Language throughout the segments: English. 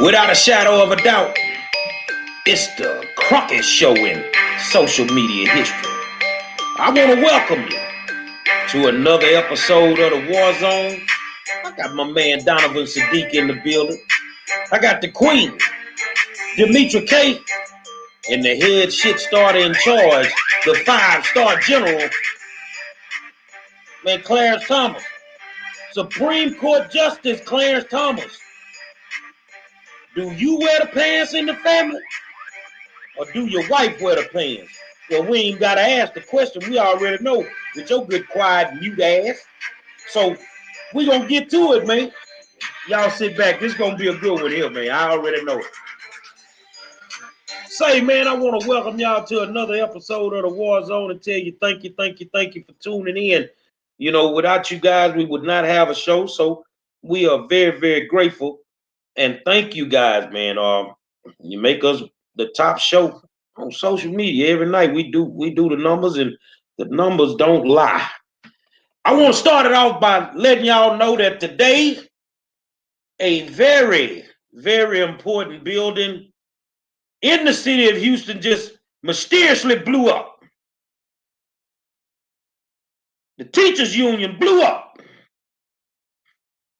Without a shadow of a doubt, it's the crockiest show in social media history. I want to welcome you to another episode of the War Zone. I got my man Donovan Sadiq in the building. I got the Queen, Demetra K, and the head shit starter in charge, the 5-star general, man, Clarence Thomas. Supreme Court Justice Clarence Thomas. Do you wear the pants in the family? Or do your wife wear the pants? Well, we ain't got to ask the question. We already know with your good, quiet, mute ass. So we going to get to it, man. Y'all sit back. This going to be a good one here, man. I already know it. Say, man, I want to welcome y'all to another episode of the War Zone and tell you thank you for tuning in. You know, without you guys, we would not have a show. So we are very, very grateful. And thank you guys, man. You make us the top show on social media every night. We do the numbers, and the numbers don't lie. I want to start it off by letting y'all know that today, a very, very important building in the city of Houston just mysteriously blew up. The teachers union blew up.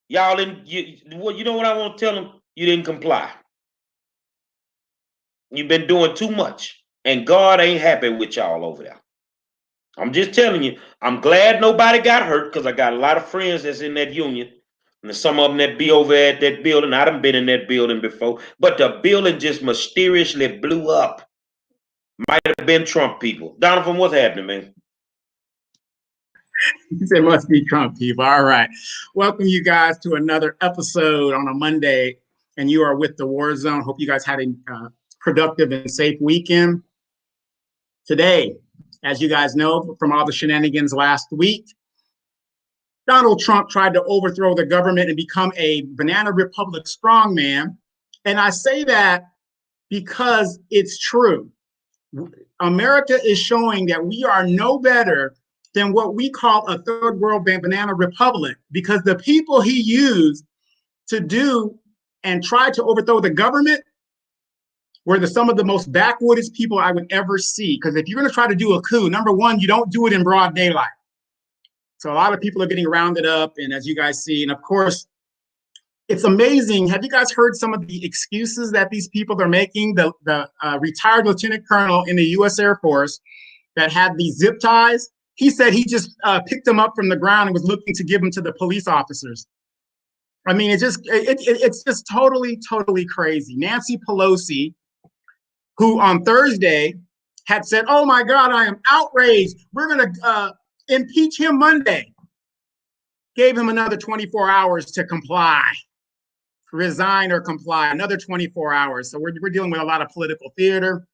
Y'all, you know what I want to tell them? You didn't comply. You've been doing too much, and God ain't happy with y'all over there. I'm just telling you, I'm glad nobody got hurt because I got a lot of friends that's in that union, and some of them that be over at that building. I done been in that building before, but the building just mysteriously blew up. Might have been Trump people. Donovan, what's happening, man? You say must be Trump people. All right. Welcome you guys to another episode on a Monday, and you are with the War Zone. Hope you guys had a productive and safe weekend. Today, as you guys know from all the shenanigans last week, Donald Trump tried to overthrow the government and become a banana republic strongman. And I say that because it's true. America is showing that we are no better than what we call a third world banana republic, because the people he used to do and try to overthrow the government were some of the most backwoods people I would ever see. Because if you're going to try to do a coup, number one, you don't do it in broad daylight. So a lot of people are getting rounded up, and as you guys see, and of course, it's amazing. Have you guys heard some of the excuses that these people are making? The retired lieutenant colonel in the U.S. Air Force that had these zip ties, he said he just picked them up from the ground and was looking to give them to the police officers. I mean, it's just totally crazy. Nancy Pelosi, who on Thursday had said, "Oh my God, I am outraged. We're going to impeach him Monday," gave him another 24 hours to comply, resign or comply, another 24 hours. So we're dealing with a lot of political theater.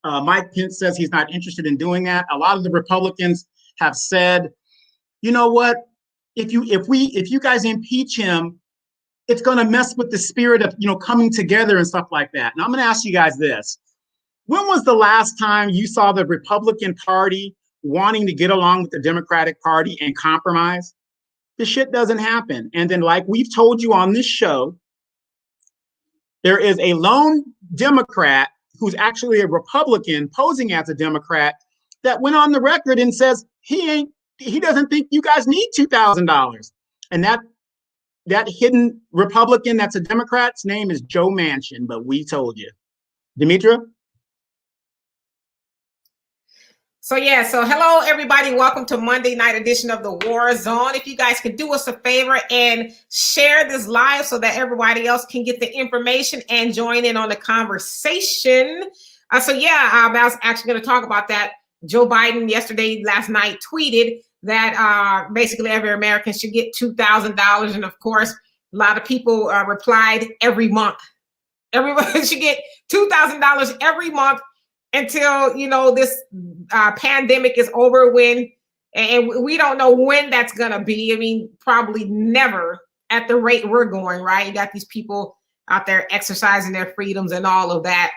Mike Pence says he's not interested in doing that. A lot of the Republicans have said, you know what, if you guys impeach him, it's going to mess with the spirit of, coming together and stuff like that. And I'm going to ask you guys this. When was the last time you saw the Republican Party wanting to get along with the Democratic Party and compromise? This shit doesn't happen. And then, like we've told you on this show, there is a lone Democrat who's actually a Republican posing as a Democrat that went on the record and says he doesn't think you guys need $2,000. And that hidden Republican that's a Democrat's name is Joe Manchin, but we told you. Demetra? So hello everybody. Welcome to Monday night edition of the War Zone. If you guys could do us a favor and share this live so that everybody else can get the information and join in on the conversation. I was actually going to talk about that. Joe Biden last night tweeted that basically every American should get $2,000. And of course, a lot of people replied every month. Everyone should get $2,000 every month until, this pandemic is over, and we don't know when that's going to be. I mean, probably never at the rate we're going, right? You got these people out there exercising their freedoms and all of that.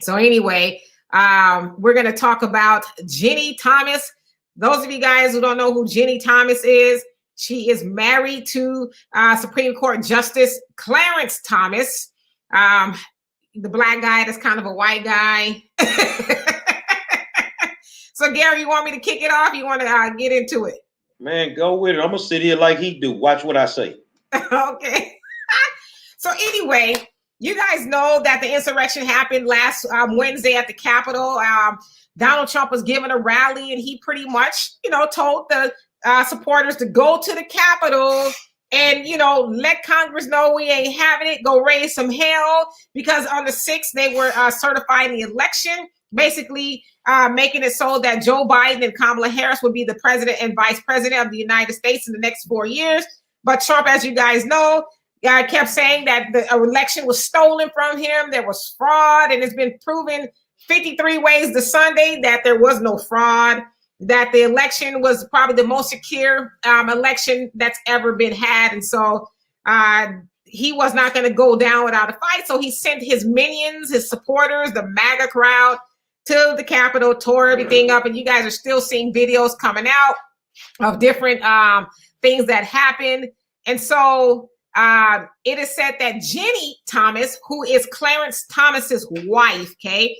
So anyway, we're going to talk about Ginny Thomas. Those of you guys who don't know who Ginny Thomas is, she is married to Supreme Court Justice Clarence Thomas. The black guy that's kind of a white guy. So Gary, you want me to kick it off? You want to get into it? Man, go with it. I'm gonna sit here like he do. Watch what I say. Okay. So anyway, you guys know that the insurrection happened last Wednesday at the Capitol. Donald Trump was giving a rally, and he pretty much, told the supporters to go to the Capitol and, let Congress know we ain't having it. Go raise some hell, because on the 6th, they were certifying the election, basically making it so that Joe Biden and Kamala Harris would be the president and vice president of the United States in the next 4 years. But Trump, as you guys know, kept saying that the election was stolen from him. There was fraud, and it's been proven 53 ways to Sunday that there was no fraud, that the election was probably the most secure election that's ever been had. And so he was not going to go down without a fight. So he sent his minions, his supporters, the MAGA crowd to the Capitol, tore everything up. And you guys are still seeing videos coming out of different things that happened. And so it is said that Jenny Thomas, who is Clarence Thomas's wife, okay?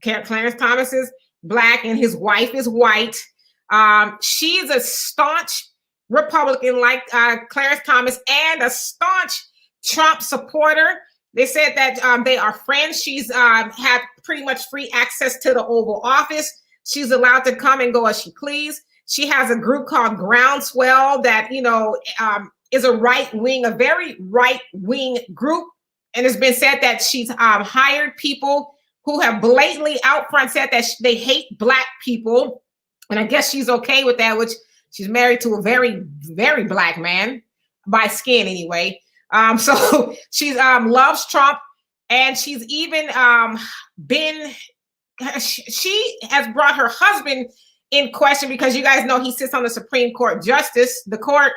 Clarence Thomas is black and his wife is white. She's a staunch Republican like Clarence Thomas, and a staunch Trump supporter. They said that they are friends. She's had pretty much free access to the Oval Office. She's allowed to come and go as she please. She has a group called Groundswell that, is a very right-wing group. And it's been said that she's hired people who have blatantly out front said that they hate black people. And I guess she's okay with that, which she's married to a very, very black man by skin anyway. So she loves Trump, and she's even she has brought her husband in question, because you guys know he sits on the Supreme Court justice, the court,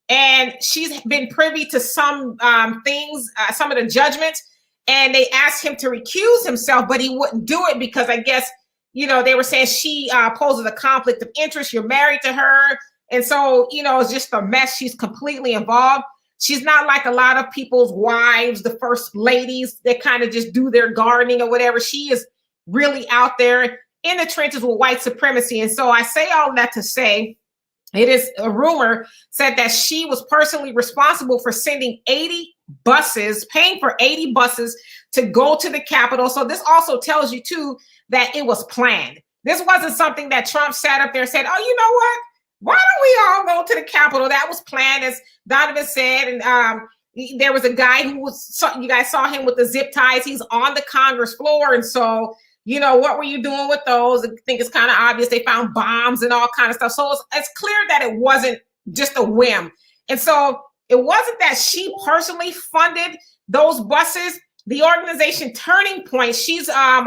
and she's been privy to some things, some of the judgments, and they asked him to recuse himself, but he wouldn't do it because I guess, they were saying she poses a conflict of interest. You're married to her. And so, it's just a mess. She's completely involved. She's not like a lot of people's wives, the first ladies that kind of just do their gardening or whatever. She is really out there in the trenches with white supremacy. And so I say all that to say, it is a rumor said that she was personally responsible for sending 80 buses, paying for 80 buses to go to the Capitol. So this also tells you too that it was planned. This wasn't something that Trump sat up there and said, oh, you know what? Why don't we all go to the Capitol? That was planned, as Donovan said. And there was a guy you guys saw him with the zip ties. He's on the Congress floor. And so, what were you doing with those? I think it's kind of obvious. They found bombs and all kind of stuff. So it's clear that it wasn't just a whim. And so it wasn't that she personally funded those buses. The organization Turning Point, she sits on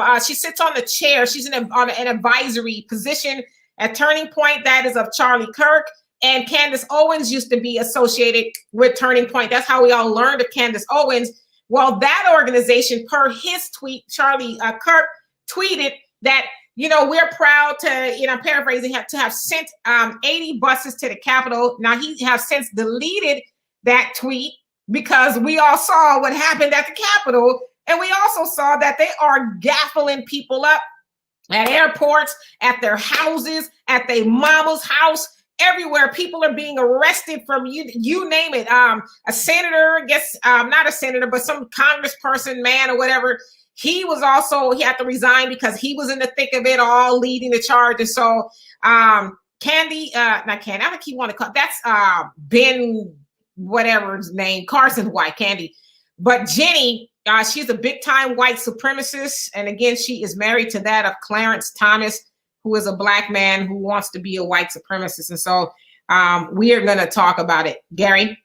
the chair. She's on an advisory position at Turning Point. That is of Charlie Kirk. And Candace Owens used to be associated with Turning Point. That's how we all learned of Candace Owens. Well, that organization, per his tweet, Charlie Kirk tweeted that, we're proud to, I'm paraphrasing, to have sent 80 buses to the Capitol. Now, he has since deleted that tweet, because we all saw what happened at the Capitol. And we also saw that they are gaffling people up at airports, at their houses, at their mama's house, everywhere. People are being arrested from you name it. A senator, I guess, not a senator, but some congressperson, man or whatever. He had to resign because he was in the thick of it all, leading the charge. And so Candy, not Candy, I don't keep wanting to call, that's Ben, whatever his name, Carson's wife, Candy. But Jenny, she's a big time white supremacist. And again, she is married to that of Clarence Thomas, who is a black man who wants to be a white supremacist. And so we are going to talk about it. Gary?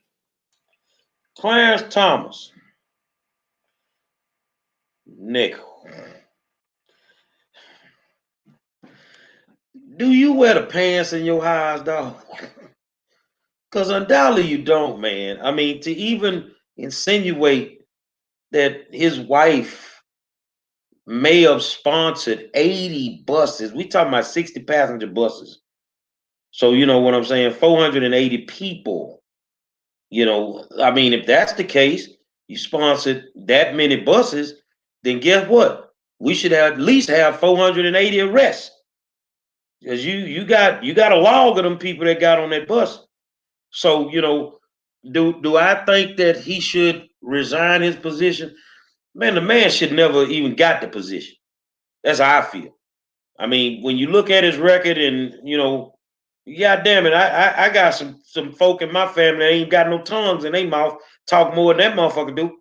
Clarence Thomas. Nick. Do you wear the pants in your house, dog? Because undoubtedly you don't, man. I mean, to even insinuate that his wife may have sponsored 80 buses. We talking about 60 passenger buses. So, you know what I'm saying? 480 people. I mean, if that's the case, you sponsored that many buses, then guess what? We should have at least have 480 arrests. Because you got a log of them people that got on that bus. So, do I think that he should resign his position? Man, the man should never even got the position. That's how I feel. I mean, when you look at his record and, God damn it, I got some folk in my family that ain't got no tongues in their mouth, talk more than that motherfucker do.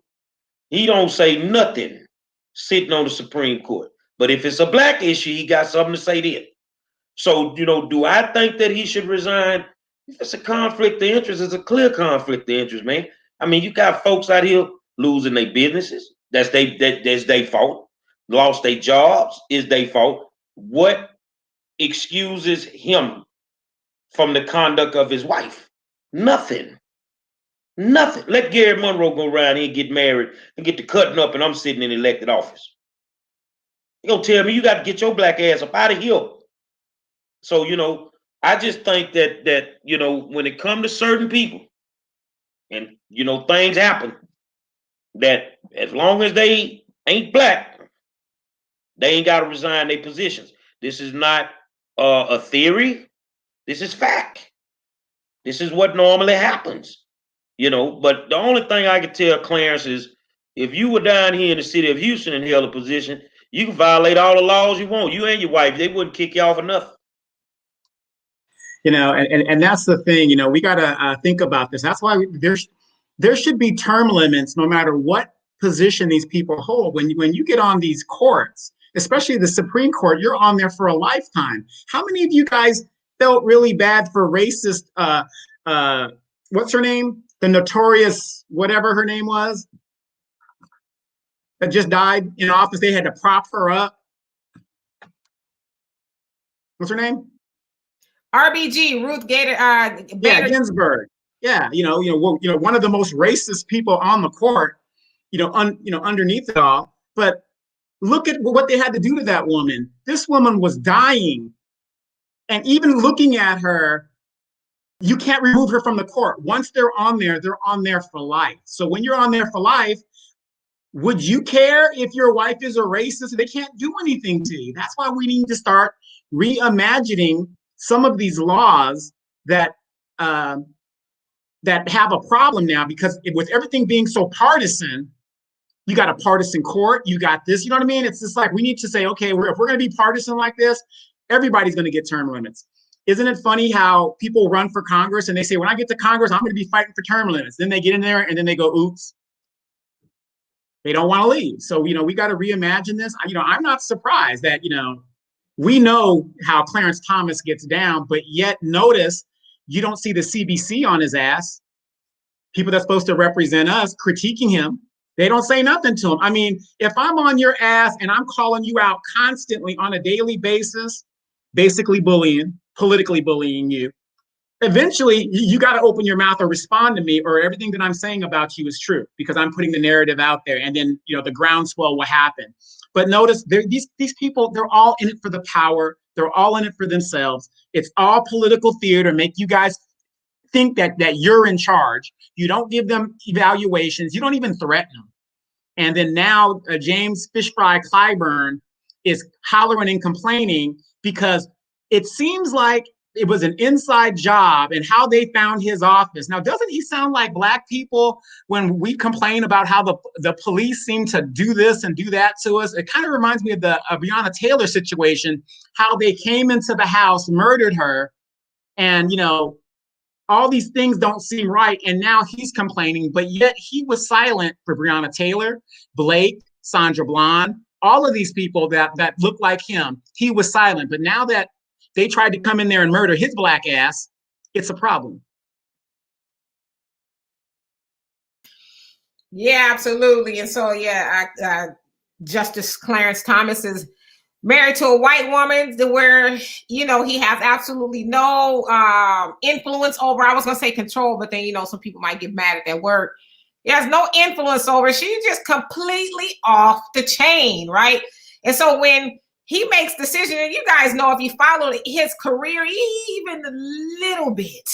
He don't say nothing sitting on the Supreme Court. But if it's a black issue, he got something to say then. So, do I think that he should resign? If it's a conflict of interest, it's a clear conflict of interest, man. I mean, you got folks out here losing their businesses. That's their fault. Lost their jobs is their fault. What excuses him from the conduct of his wife? Nothing. Nothing. Let Gary Monroe go around here and get married and get the cutting up, and I'm sitting in elected office. You gonna tell me you got to get your black ass up out of here? So, I just think that when it comes to certain people, and things happen, that as long as they ain't black, they ain't got to resign their positions. This is not a theory. This is fact. This is what normally happens. But the only thing I can tell Clarence is, if you were down here in the city of Houston and held a position, you can violate all the laws you want. You and your wife, they wouldn't kick you off of nothing. And that's the thing. We got to think about this. That's why there should be term limits no matter what position these people hold. When you get on these courts, especially the Supreme Court, you're on there for a lifetime. How many of you guys felt really bad for racist, what's her name? The notorious, whatever her name was, that just died in office. They had to prop her up. What's her name? RBG, Ruth Bader Ginsburg. Yeah, one of the most racist people on the court, underneath it all. But look at what they had to do to that woman. This woman was dying. And even looking at her, you can't remove her from the court. Once they're on there for life. So when you're on there for life, would you care if your wife is a racist? They can't do anything to you. That's why we need to start reimagining some of these laws that have a problem now, because with everything being so partisan, you got a partisan court, you got this, you know what I mean? It's just like, we need to say, okay, if we're going to be partisan like this, everybody's going to get term limits. Isn't it funny how people run for Congress and they say, when I get to Congress, I'm going to be fighting for term limits. Then they get in there and then they go, oops. They don't want to leave. So, we got to reimagine this. I'm not surprised that, we know how Clarence Thomas gets down, but yet notice you don't see the CBC on his ass. People that's supposed to represent us critiquing him. They don't say nothing to him. I mean, if I'm on your ass and I'm calling you out constantly on a daily basis, basically bullying, politically bullying you, eventually you got to open your mouth or respond to me, or everything that I'm saying about you is true, because I'm putting the narrative out there, and then the groundswell will happen. But notice these people, they're all in it for the power. They're all in it for themselves. It's all political theater, make you guys think that you're in charge. You don't give them evaluations. You don't even threaten them. And then now James Fish Fry Clyburn is hollering and complaining because it seems like it was an inside job and how they found his office. Now, doesn't he sound like black people when we complain about how the police seem to do this and do that to us? It kind of reminds me of the Breonna Taylor situation, how they came into the house, murdered her, and, all these things don't seem right. And now he's complaining, but yet he was silent for Breonna Taylor, Blake, Sandra Bland, all of these people that look like him. He was silent. But now that they tried to come in there and murder his black ass, it's a problem. Yeah, absolutely. And so, Justice Clarence Thomas is married to a white woman where, he has absolutely no influence over, I was going to say control, but then, some people might get mad at that word. He has no influence over. She's just completely off the chain, right? And so when he makes decisions, and you guys know, if you follow his career even a little bit,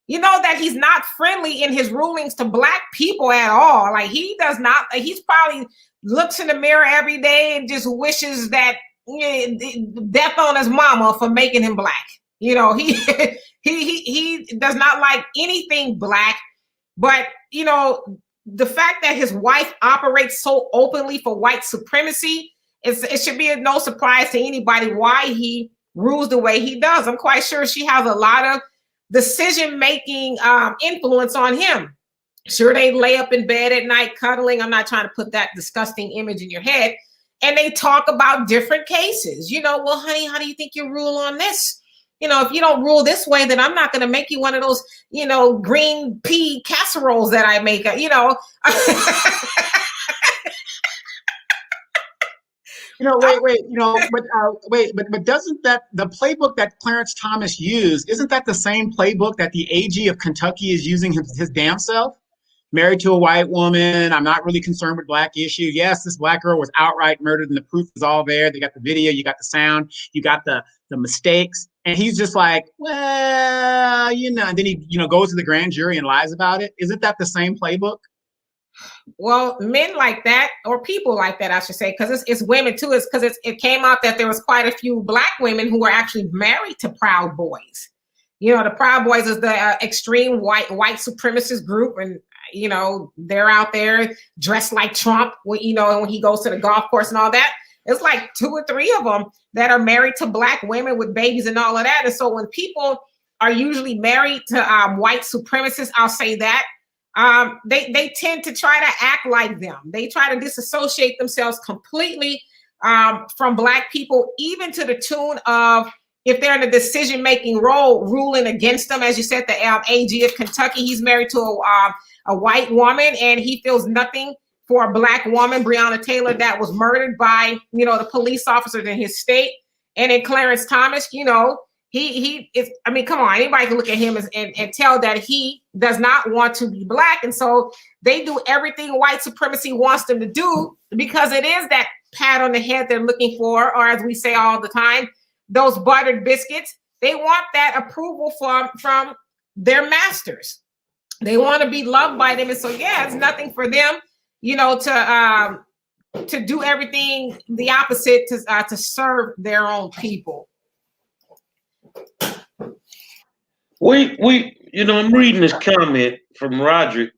you know that he's not friendly in his rulings to Black people at all. Like he does not, he's probably looks in the mirror every day and just wishes that death on his mama for making him Black. You know, he does not like anything Black, but you know, the fact that his wife operates so openly for white supremacy, it should be no surprise to anybody why he rules the way he does. I'm quite sure she has a lot of decision-making influence on him. Sure, they lay up in bed at night cuddling. I'm not trying to put that disgusting image in your head. And they talk about different cases. You know, well, honey, how do you think you rule on this? You know, if you don't rule this way, then I'm not going to make you one of those, you know, green pea casseroles that I make, you know. You know, wait, you know, but doesn't that the playbook that Clarence Thomas used, isn't that the same playbook that the AG of Kentucky is using his damn self? Married to a white woman. I'm not really concerned with Black issues. Yes, this Black girl was outright murdered and the proof is all there. They got the video, you got the sound, you got the mistakes. And he's just like, well, you know, and then he, you know, goes to the grand jury and lies about it. Isn't that the same playbook? Well, men like that, or people like that, I should say, because it's women too. It's because it came out that there was quite a few Black women who were actually married to Proud Boys. You know, the Proud Boys is the extreme white supremacist group, and you know they're out there dressed like Trump. You know, when he goes to the golf course and all that, it's like 2 or 3 of them that are married to Black women with babies and all of that. And so when people are usually married to white supremacists, I'll say that. They tend to try to act like them. They try to disassociate themselves completely from Black people, even to the tune of, if they're in a decision-making role, ruling against them. As you said, the AG of Kentucky, he's married to a white woman, and he feels nothing for a Black woman, Breonna Taylor, that was murdered by, you know, the police officers in his state. And in Clarence Thomas, you know, he is, I mean, come on, anybody can look at him and tell that he does not want to be Black. And so they do everything white supremacy wants them to do, because it is that pat on the head they're looking for, or as we say all the time, those buttered biscuits. They want that approval from their masters. They want to be loved by them. And so, yeah, it's nothing for them, you know, to do everything the opposite to serve their own people. You know, I'm reading this comment from Roderick.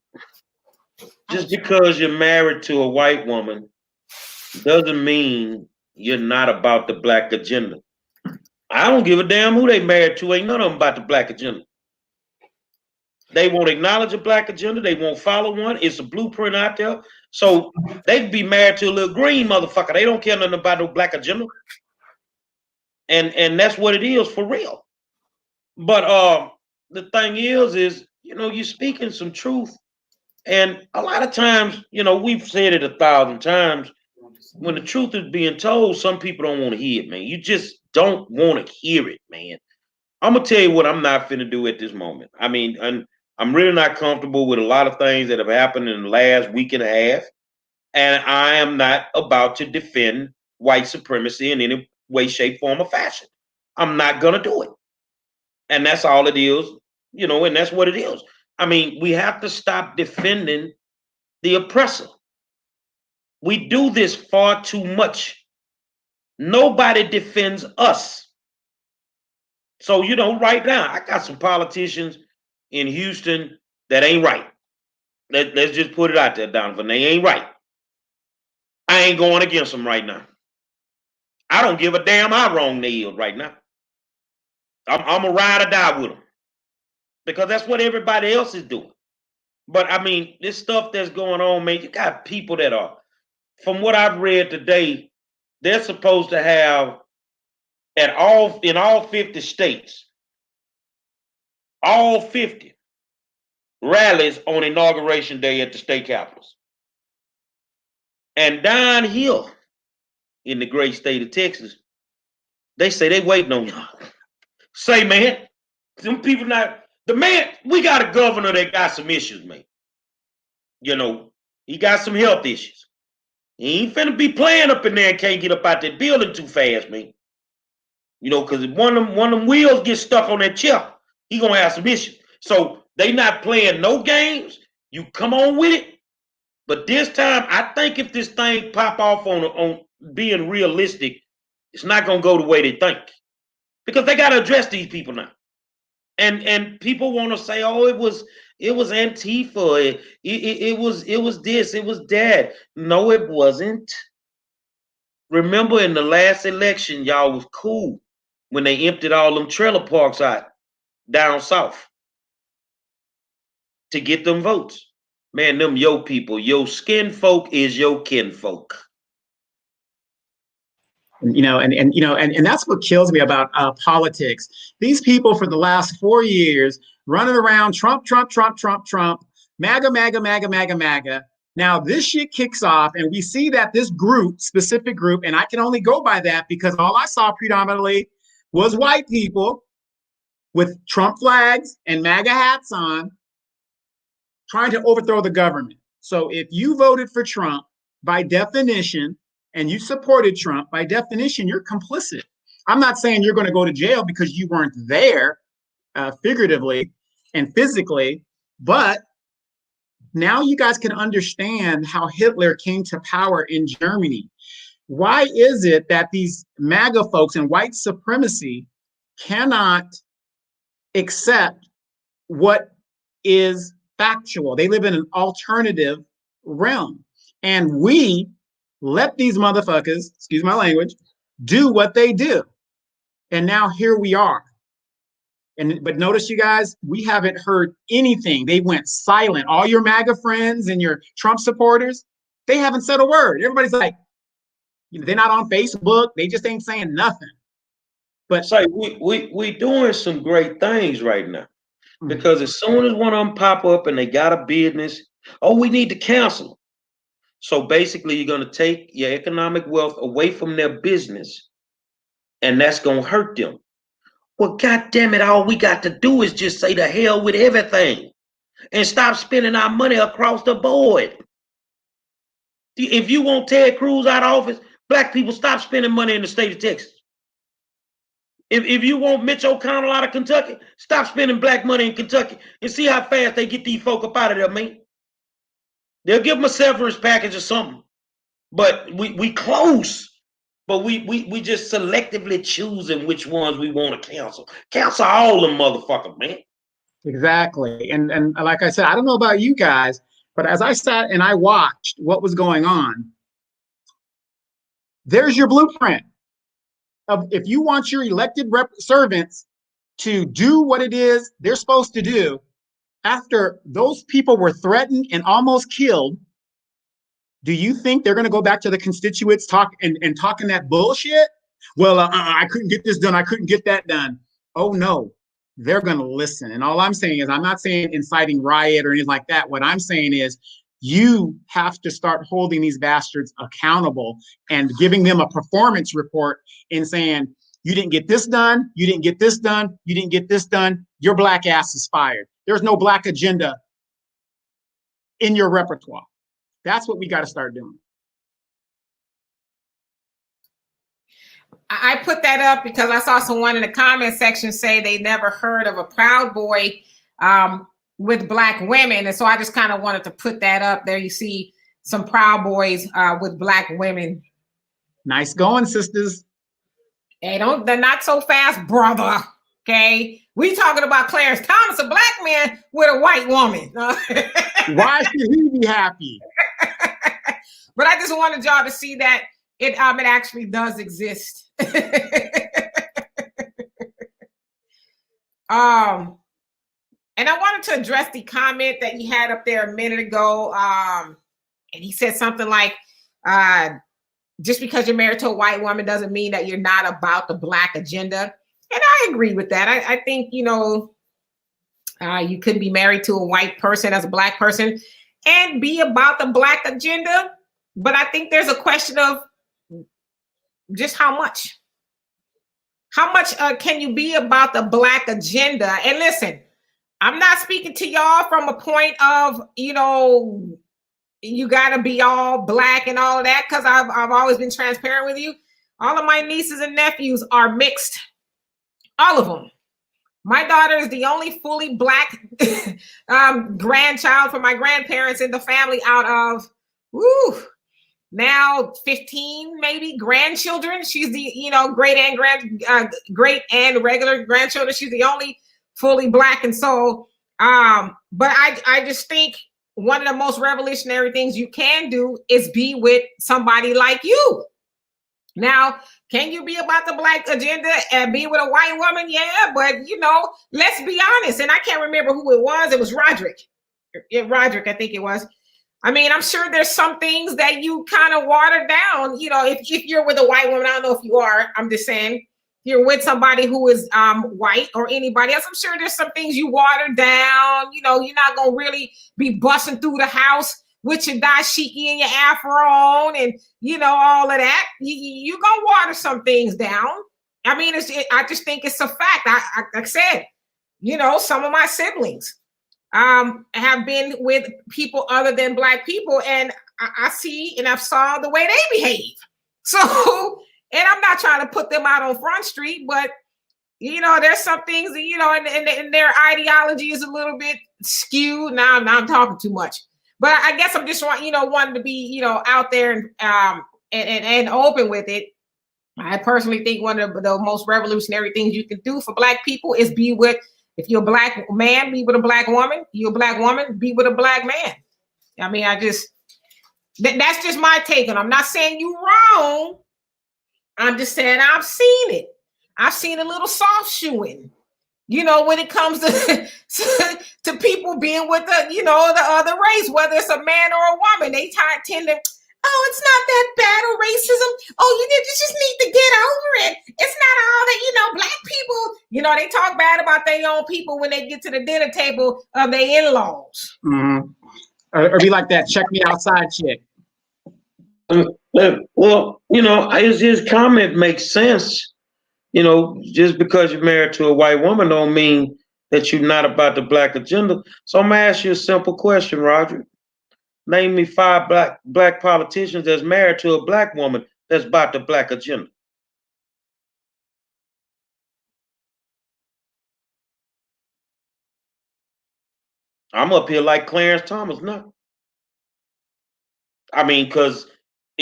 Just because you're married to a white woman doesn't mean you're not about the Black agenda. I don't give a damn who they married to. Ain't none of them about the Black agenda. They won't acknowledge a Black agenda. They won't follow one. It's a blueprint out there. So they could be married to a little green motherfucker. They don't care nothing about no Black agenda. And that's what it is for real. But the thing is, you know, you're speaking some truth. And a lot of times, you know, we've said it 1,000 times, when the truth is being told, some people don't want to hear it, man. You just don't want to hear it, man. I'm going to tell you what I'm not finna do at this moment. I mean, I'm really not comfortable with a lot of things that have happened in the last week and a half. And I am not about to defend white supremacy in any way, shape, form, or fashion. I'm not going to do it. And that's all it is, you know, and that's what it is. I mean, we have to stop defending the oppressor. We do this far too much. Nobody defends us. So, you know, right now, I got some politicians in Houston that ain't right. Let's just put it out there, Donovan. They ain't right. I ain't going against them right now. I don't give a damn how wrong they is right now. I'm a ride or die with them, because that's what everybody else is doing. But I mean, this stuff that's going on, man, you got people that are, from what I've read today, they're supposed to have in all 50 states, all 50 rallies on Inauguration Day at the state capitals. And down here in the great state of Texas, they say they waiting on y'all. Say, man, them people not, the man, we got a governor that got some issues, man. You know, he got some health issues. He ain't finna be playing up in there and can't get up out that building too fast, man. You know, because if one of them wheels get stuck on that chair, he gonna have some issues. So They not playing no games. You come on with it. But this time, I think if this thing pop off on being realistic, it's not gonna go the way they think. Because they gotta address these people now. And people want to say, oh, it was Antifa, it was this, it was that. No, it wasn't. Remember in the last election, y'all was cool when they emptied all them trailer parks out down south to get them votes. Man, them your people, your skin folk is your kin folk. And that's what kills me about politics. These people for the last 4 years running around Trump, MAGA, MAGA, MAGA, MAGA, MAGA. Now this shit kicks off, and we see that this group, specific group, and I can only go by that because all I saw predominantly was white people with Trump flags and MAGA hats on, trying to overthrow the government. So if you voted for Trump, by definition, and you supported Trump, by definition, you're complicit. I'm not saying you're going to go to jail because you weren't there, figuratively and physically, but now you guys can understand how Hitler came to power in Germany. Why is it that these MAGA folks and white supremacy cannot accept what is factual? They live in an alternative realm. And we let these motherfuckers, excuse my language, do what they do. And now here we are. But notice, you guys, we haven't heard anything. They went silent. All your MAGA friends and your Trump supporters, they haven't said a word. Everybody's like, they're not on Facebook. They just ain't saying nothing. But say we doing some great things right now. Because as soon as one of them pop up and they got a business, oh, we need to cancel them. So basically, you're going to take your economic wealth away from their business, and that's going to hurt them. Well, God damn it, all we got to do is just say the hell with everything and stop spending our money across the board. If you want Ted Cruz out of office, black people stop spending money in the state of Texas. If you want Mitch O'Connell out of Kentucky, stop spending black money in Kentucky and see how fast they get these folk up out of there, man. They'll give them a severance package or something. But we close. But we just selectively choosing which ones we want to cancel. Cancel all them motherfuckers, man. Exactly. And like I said, I don't know about you guys, but as I sat and I watched what was going on, there's your blueprint. If you want your elected servants to do what it is they're supposed to do, after those people were threatened and almost killed, do you think they're going to go back to the constituents talking that bullshit? Well, I couldn't get this done. I couldn't get that done. Oh, no, they're going to listen. And all I'm saying is, I'm not saying inciting riot or anything like that. What I'm saying is, you have to start holding these bastards accountable and giving them a performance report and saying, you didn't get this done, you didn't get this done, you didn't get this done, your black ass is fired. There's no black agenda in your repertoire. That's what we got to start doing. I put that up because I saw someone in the comment section say they never heard of a Proud Boy with black women. And so I just kind of wanted to put that up there. You see some Proud Boys with black women. Nice going, sisters. Hey, they're not so fast, brother. Okay. We talking about Clarence Thomas, a black man with a white woman. Why should he be happy? But I just wanted y'all to see that it actually does exist. And I wanted to address the comment that he had up there a minute ago. And he said something like, just because you're married to a white woman doesn't mean that you're not about the black agenda. And I agree with that. I think, you could be married to a white person as a black person and be about the black agenda. But I think there's a question of just how much. How much can you be about the black agenda? And listen, I'm not speaking to y'all from a point of, you got to be all black and all of that, because I've always been transparent with you. All of my nieces and nephews are mixed. All of them. My daughter is the only fully Black grandchild for my grandparents in the family out of, now 15 maybe grandchildren. She's the, great and regular grandchildren. She's the only fully Black. And so, but I just think one of the most revolutionary things you can do is be with somebody like you. Now, can you be about the Black agenda and be with a white woman? Yeah, but let's be honest. And I can't remember who it was. It was Roderick. Roderick, I think it was. I mean, I'm sure there's some things that you kind of water down. If you're with a white woman, I don't know if you are. I'm just saying, if you're with somebody who is white or anybody else, I'm sure there's some things you water down. You're not gonna really be busting through the house with your dashiki and your afro on and all of that. You gonna water some things down. I mean, I just think it's a fact. Like I said, some of my siblings have been with people other than Black people, and I see and I've saw the way they behave. So, and I'm not trying to put them out on Front Street, but there's some things that, and their ideology is a little bit skewed. Now I'm talking too much. But I guess I'm just wanting to be, out there and open with it. I personally think one of the most revolutionary things you can do for Black people is be with, if you're a Black man, be with a Black woman. You're a Black woman, be with a Black man. I mean, that's just my take on it. I'm not saying you're wrong. I'm just saying I've seen it. I've seen a little soft shoeing. When it comes to people being with the other race, whether it's a man or a woman, they tend to, it's not that bad of racism. Oh, you just need to get over it. It's not all that, Black people, they talk bad about their own people when they get to the dinner table of their in-laws. Mm-hmm. Or be like that, check me outside chick. Well, his comment makes sense. Just because you're married to a white woman don't mean that you're not about the Black agenda. So I'm gonna ask you a simple question, Roger. Name me 5 black politicians that's married to a Black woman that's about the Black agenda. I'm up here like Clarence Thomas now. I mean, because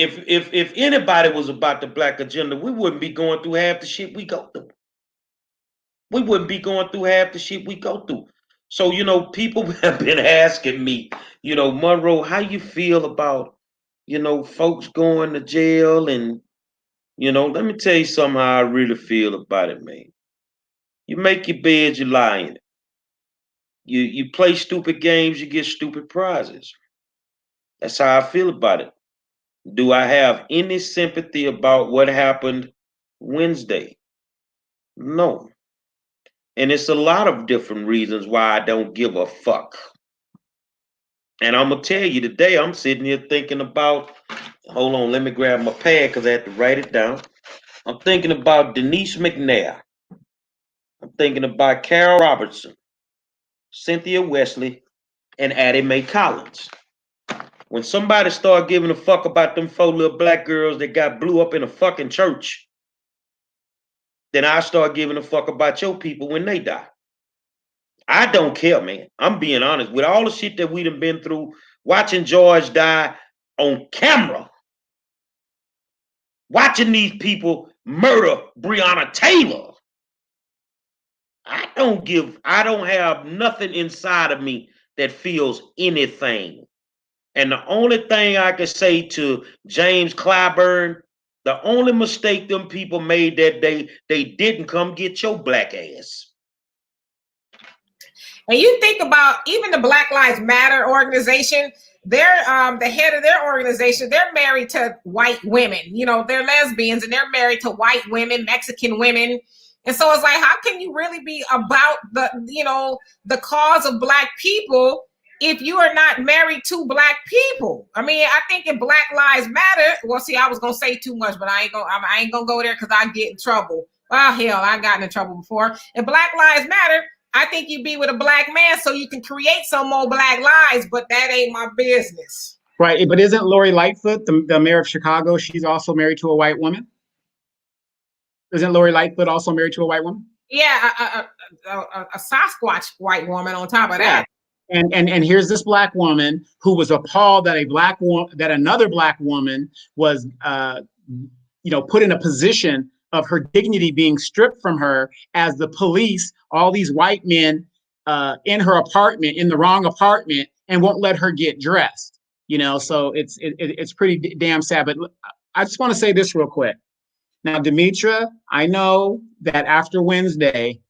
if anybody was about the Black agenda, we wouldn't be going through half the shit we go through. We wouldn't be going through half the shit we go through. So, people have been asking me, Monroe, how you feel about, folks going to jail? And, let me tell you something how I really feel about it, man. You make your bed, you lie in it. You play stupid games, you get stupid prizes. That's how I feel about it. Do I have any sympathy about what happened Wednesday? No. And it's a lot of different reasons why I don't give a fuck. And I'm going to tell you today, I'm sitting here thinking about, hold on, let me grab my pad because I had to write it down. I'm thinking about Denise McNair. I'm thinking about Carol Robertson, Cynthia Wesley, and Addie Mae Collins. When somebody start giving a fuck about them 4 little Black girls that got blew up in a fucking church, then I start giving a fuck about your people when they die. I don't care, man. I'm being honest. With all the shit that we done been through, watching George die on camera, watching these people murder Breonna Taylor, I don't have nothing inside of me that feels anything. And the only thing I can say to James Clyburn, the only mistake them people made that day, they didn't come get your Black ass. And you think about even the Black Lives Matter organization, they're the head of their organization, they're married to white women. They're lesbians and they're married to white women, Mexican women. And so it's like, how can you really be about the cause of Black people if you are not married to Black people? I mean, I think if Black Lives Matter, well, see, I was gonna say too much, but I ain't gonna go there because I get in trouble. Well, hell, I got in trouble before. If Black Lives Matter, I think you be with a Black man so you can create some more Black lives, but that ain't my business. Right, but isn't Lori Lightfoot, the mayor of Chicago, she's also married to a white woman? Isn't Lori Lightfoot also married to a white woman? Yeah, a Sasquatch white woman on top of that. And here's this black woman who was appalled that another black woman was put in a position of her dignity being stripped from her as the police, all these white men in her apartment, in the wrong apartment, and won't let her get dressed. So it's pretty damn sad. But I just want to say this real quick. Now, Demetra, I know that after Wednesday,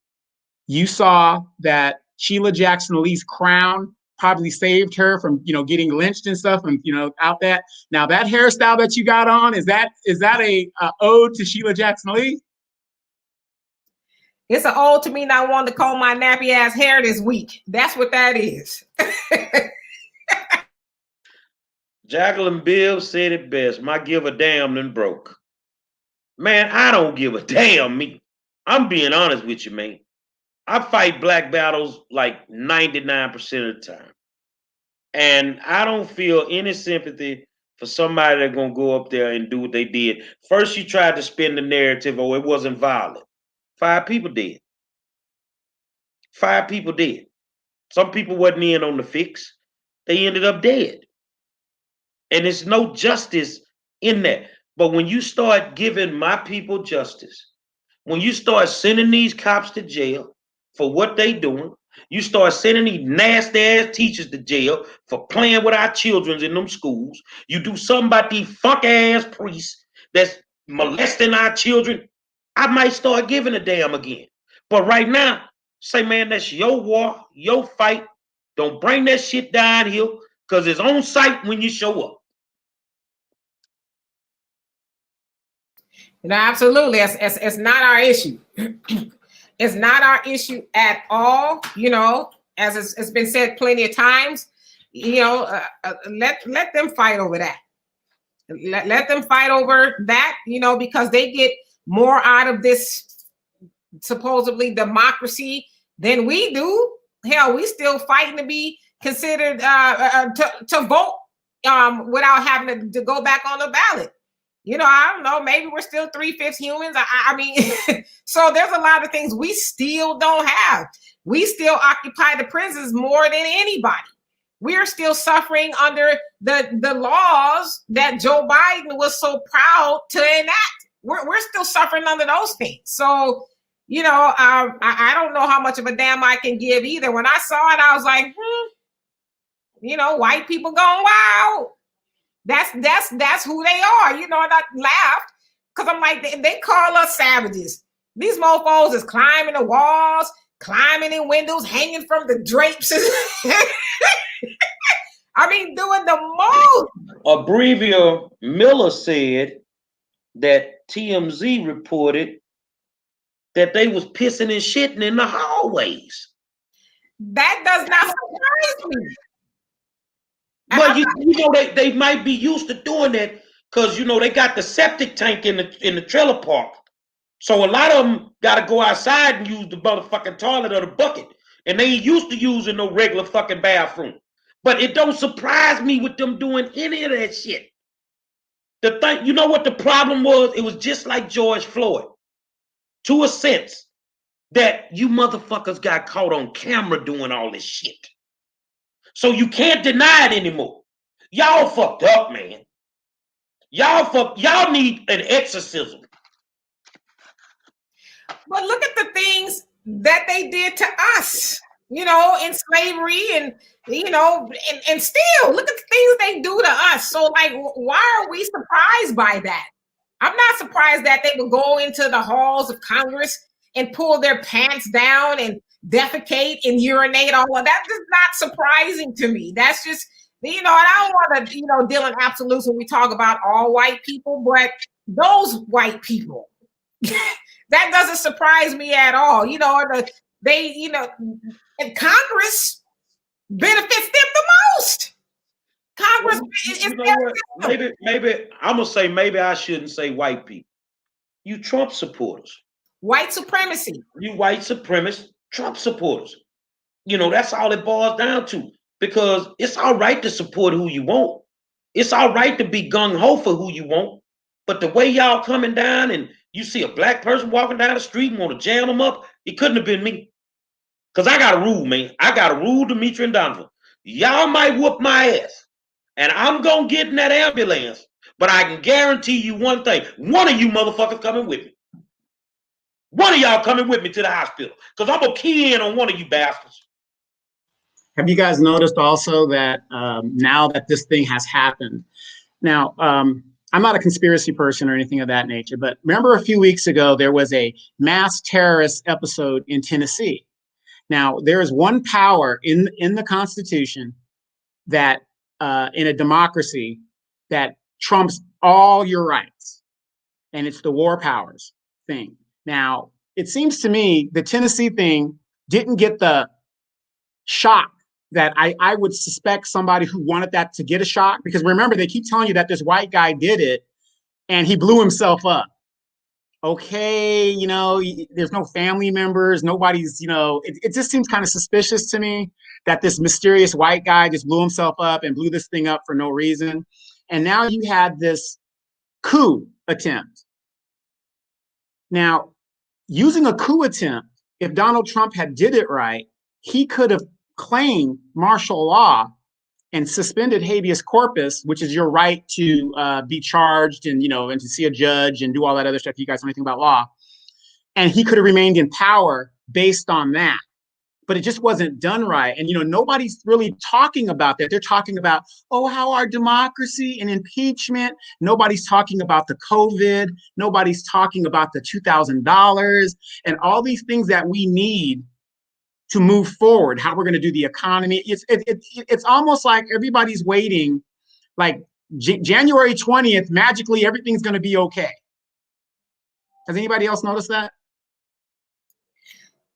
you saw that Sheila Jackson Lee's crown probably saved her from, getting lynched and stuff, and out that. Now that hairstyle that you got on, is that a ode to Sheila Jackson Lee? It's an ode to me not wanting to comb my nappy ass hair this week. That's what that is. Jacqueline Bill said it best. My give a damn done broke. Man, I don't give a damn. I'm being honest with you, man. I fight black battles like 99% of the time. And I don't feel any sympathy for somebody that's going to go up there and do what they did. First, you tried to spin the narrative, it wasn't violent. 5 people did. 5 people did. Some people wasn't in on the fix. They ended up dead. And there's no justice in that. But when you start giving my people justice, when you start sending these cops to jail for what they doing, you start sending these nasty ass teachers to jail for playing with our children in them schools, you do something about these fuck ass priests that's molesting our children, I might start giving a damn again. But right now, say, man, that's your war, your fight. Don't bring that shit down here, because it's on site when you show up. Absolutely. It's not our issue. It's not our issue at all. As it's been said plenty of times, let them fight over that. Let them fight over that, because they get more out of this supposedly democracy than we do. Hell, we still fighting to be considered to vote without having to go back on the ballot. I don't know, maybe we're still 3/5 humans. I mean, so there's a lot of things we still don't have. We still occupy the prisons more than anybody. We are still suffering under the laws that Joe Biden was so proud to enact. We're still suffering under those things. So, I don't know how much of a damn I can give either. When I saw it, I was like, white people going wild. That's who they are, and I laughed because I'm like, they call us savages. These mofos is climbing the walls, climbing in windows, hanging from the drapes. I mean, doing the most. Abrevia Miller said that TMZ reported that they was pissing and shitting in the hallways. That does not surprise me. But they might be used to doing that because they got the septic tank in the trailer park. So a lot of them got to go outside and use the motherfucking toilet or the bucket. And they ain't used to using no regular fucking bathroom. But it don't surprise me with them doing any of that shit. The thing, you know what the problem was? It was just like George Floyd. To a sense that you motherfuckers got caught on camera doing all this shit. So you can't deny it anymore. Y'all fucked up, man. Y'all need an exorcism. But look at the things that they did to us, in slavery and still look at the things they do to us. So like, why are we surprised by that? I'm not surprised that they would go into the halls of Congress and pull their pants down and defecate and urinate. All of that is not surprising to me. That's just, I don't want to, deal in absolutes when we talk about all white people, but those white people, that doesn't surprise me at all. And Congress benefits them the most. Congress maybe I'm gonna say, maybe I shouldn't say white people. You Trump supporters. White supremacy. You white supremacist Trump supporters. That's all it boils down to. Because it's all right to support who you want. It's all right to be gung-ho for who you want. But the way y'all coming down and you see a black person walking down the street and want to jam them up, it couldn't have been me. Because I got a rule, man. I got a rule, Demetri and Donovan. Y'all might whoop my ass. And I'm going to get in that ambulance. But I can guarantee you one thing. One of you motherfuckers coming with me. One of y'all coming with me to the hospital. Because I'm going to key in on one of you bastards. Have you guys noticed also that now that this thing has happened? Now, I'm not a conspiracy person or anything of that nature, but remember a few weeks ago, there was a mass terrorist episode in Tennessee. Now, there is one power in the Constitution that in a democracy that trumps all your rights, and it's the war powers thing. Now, it seems to me the Tennessee thing didn't get the shock that I would suspect somebody who wanted that to get a shock, because remember, they keep telling you that this white guy did it and he blew himself up. Okay, you know, there's no family members, nobody's, you know, it just seems kind of suspicious to me that this mysterious white guy just blew himself up and blew this thing up for no reason. And now you had this coup attempt. Now, using a coup attempt, if Donald Trump had did it right, he could have claimed martial law and suspended habeas corpus, which is your right to be charged and, you know, and to see a judge and do all that other stuff. You guys know anything about law. And he could have remained in power based on that. But it just wasn't done right. And, you know, nobody's really talking about that. They're talking about, oh, how our democracy and impeachment. Nobody's talking about the COVID. Nobody's talking about the $2,000 and all these things that we need to move forward, how we're going to do the economy. It's almost like everybody's waiting, like January 20th, magically everything's going to be okay. Has anybody else noticed that?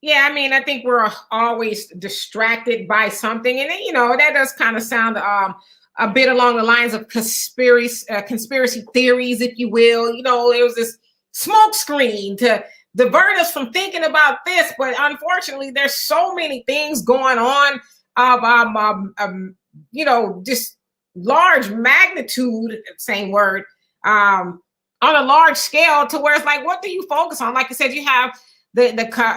Yeah, I mean, I think we're always distracted by something. And, you know, that does kind of sound a bit along the lines of conspiracy theories, if you will. You know, it was this smoke screen to divert us from thinking about this. But unfortunately, there's so many things going on of, you know, just large magnitude, same word, on a large scale to where it's like, what do you focus on? Like I said, you have the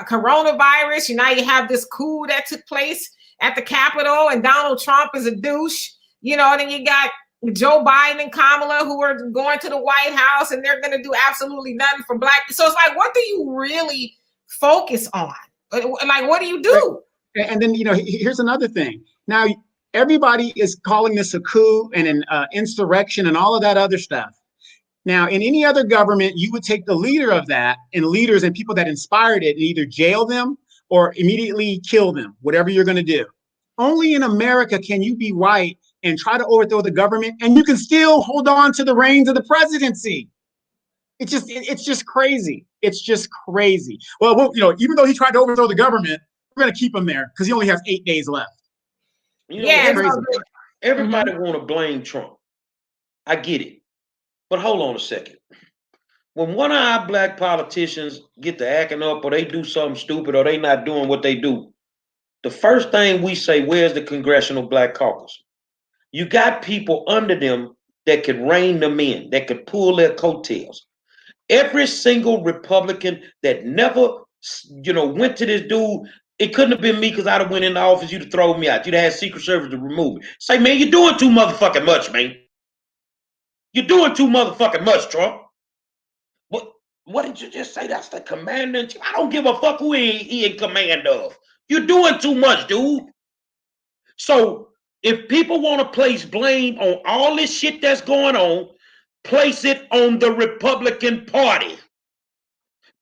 coronavirus. You know, you have this coup that took place at the Capitol, and Donald Trump is a douche. You know, and then you got Joe Biden and Kamala who are going to the White House, and they're going to do absolutely nothing for Black. So it's like, what do you really focus on? Like, what do you do? And then, you know, here's another thing. Now, everybody is calling this a coup and an insurrection and all of that other stuff. Now, in any other government, you would take the leader of that and leaders and people that inspired it and either jail them or immediately kill them, whatever you're going to do. Only in America can you be white and try to overthrow the government, and you can still hold on to the reins of the presidency. It's just crazy. It's just crazy. Well, you know, even though he tried to overthrow the government, we're going to keep him there because he only has 8 days left. You know, everybody want to blame Trump. I get it. But hold on a second. When one of our Black politicians get to acting up or they do something stupid or they not doing what they do, the first thing we say, where's the Congressional Black Caucus? You got people under them that could rein them in, that could pull their coattails. Every single Republican that never, you know, went to this dude, it couldn't have been me because I'd have went in the office, you'd have thrown me out. You'd have had Secret Service to remove me. Say, man, you're doing too motherfucking much, man. You're doing too motherfucking much, Trump. What did you just say? That's the commander in chief. I don't give a fuck who he in command of. You're doing too much, dude. So if people want to place blame on all this shit that's going on, place it on the Republican Party.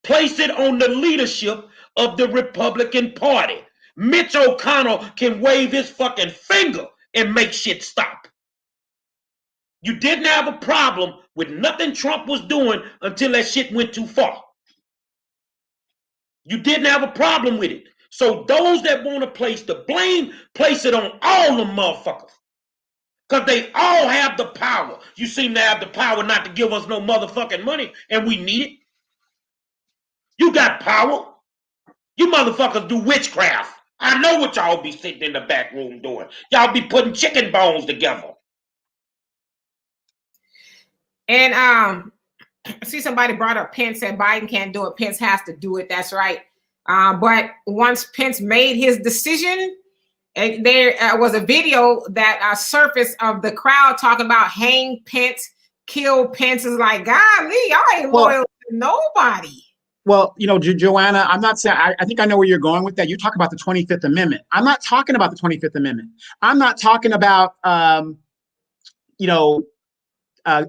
Place it on the leadership of the Republican Party. Mitch McConnell can wave his fucking finger and make shit stop. You didn't have a problem with nothing Trump was doing until that shit went too far. You didn't have a problem with it. So those that want to place the blame, place it on all the motherfuckers. Because they all have the power. You seem to have the power not to give us no motherfucking money, and we need it. You got power. You motherfuckers do witchcraft. I know what y'all be sitting in the back room doing. Y'all be putting chicken bones together. And I see somebody brought up Pence, said Biden can't do it. Pence has to do it. That's right. But once Pence made his decision, and there was a video that surfaced of the crowd talking about hang Pence, kill Pence. Is like, golly, y'all ain't loyal to nobody. Well, you know, Joanna, I'm not saying, I think I know where you're going with that. You talk about the 25th Amendment. I'm not talking about the 25th Amendment. I'm not talking about,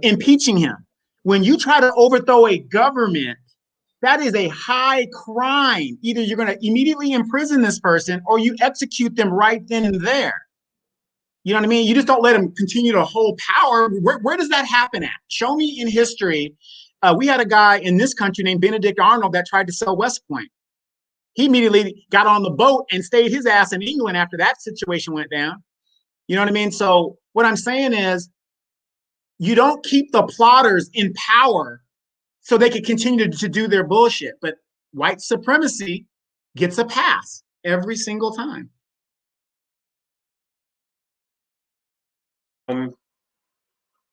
impeaching him. When you try to overthrow a government, that is a high crime. Either you're going to immediately imprison this person or you execute them right then and there. You know what I mean? You just don't let them continue to hold power. Where does that happen at? Show me in history. We had a guy in this country named Benedict Arnold that tried to sell West Point. He immediately got on the boat and stayed his ass in England after that situation went down. You know what I mean? So what I'm saying is, you don't keep the plotters in power so they can continue to do their bullshit. But white supremacy gets a pass every single time.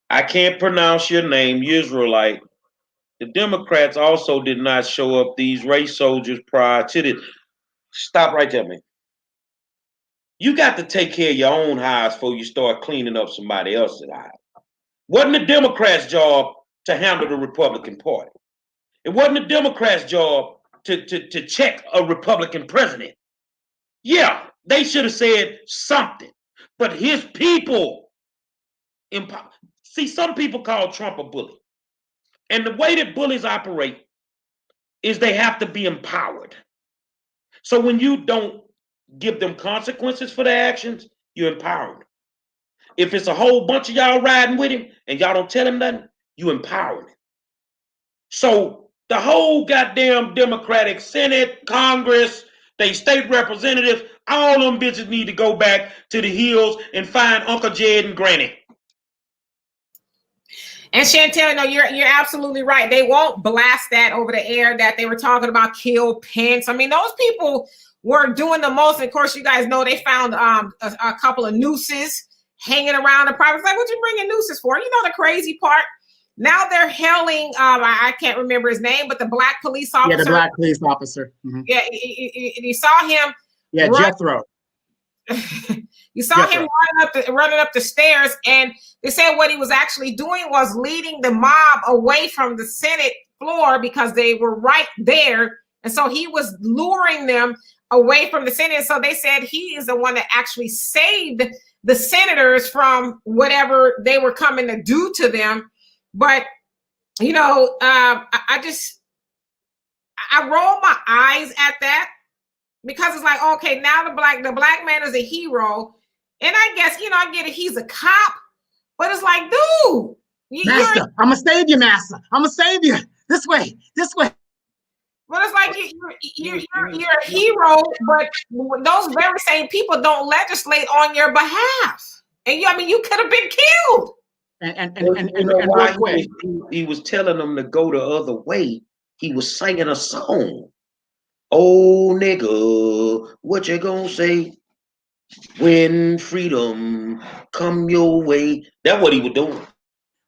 I can't pronounce your name, Israelite. The Democrats also did not show up these race soldiers prior to this. Stop right there, man. You got to take care of your own house before you start cleaning up somebody else's house. Wasn't the Democrats' job to handle the Republican Party. It wasn't the Democrats' job to check a Republican president. Yeah, they should have said something. But his people, see, some people call Trump a bully. And the way that bullies operate is they have to be empowered. So when you don't give them consequences for their actions, you empower them. If it's a whole bunch of y'all riding with him and y'all don't tell him nothing, you empower him. So the whole goddamn Democratic Senate, Congress, they state representatives, all them bitches need to go back to the hills and find Uncle Jed and Granny. And Chantel, no, you're absolutely right. They won't blast that over the air that they were talking about kill Pence. I mean, those people were doing the most. And of course, you guys know they found a couple of nooses hanging around the private. Like, what you bringing nooses for? You know the crazy part? Now they're hailing, I can't remember his name, but the black police officer. Yeah, the black police officer. Mm-hmm. Yeah, you saw him. Yeah, Jethro. You saw him running up the stairs, and they said what he was actually doing was leading the mob away from the Senate floor because they were right there. And so he was luring them away from the Senate. So they said he is the one that actually saved the senators from whatever they were coming to do to them. But, you know, I roll my eyes at that because it's like, okay, now the black man is a hero. And I guess, you know, I get it. He's a cop, but it's like, dude. Master, I'm going to save you, Master. I'm going to save you. This way. But it's like you're a hero, but those very same people don't legislate on your behalf. And you could have been killed. And real quick, he was telling them to go the other way. He was singing a song. Oh, nigga, what you gonna say when freedom come your way? That's what he was doing.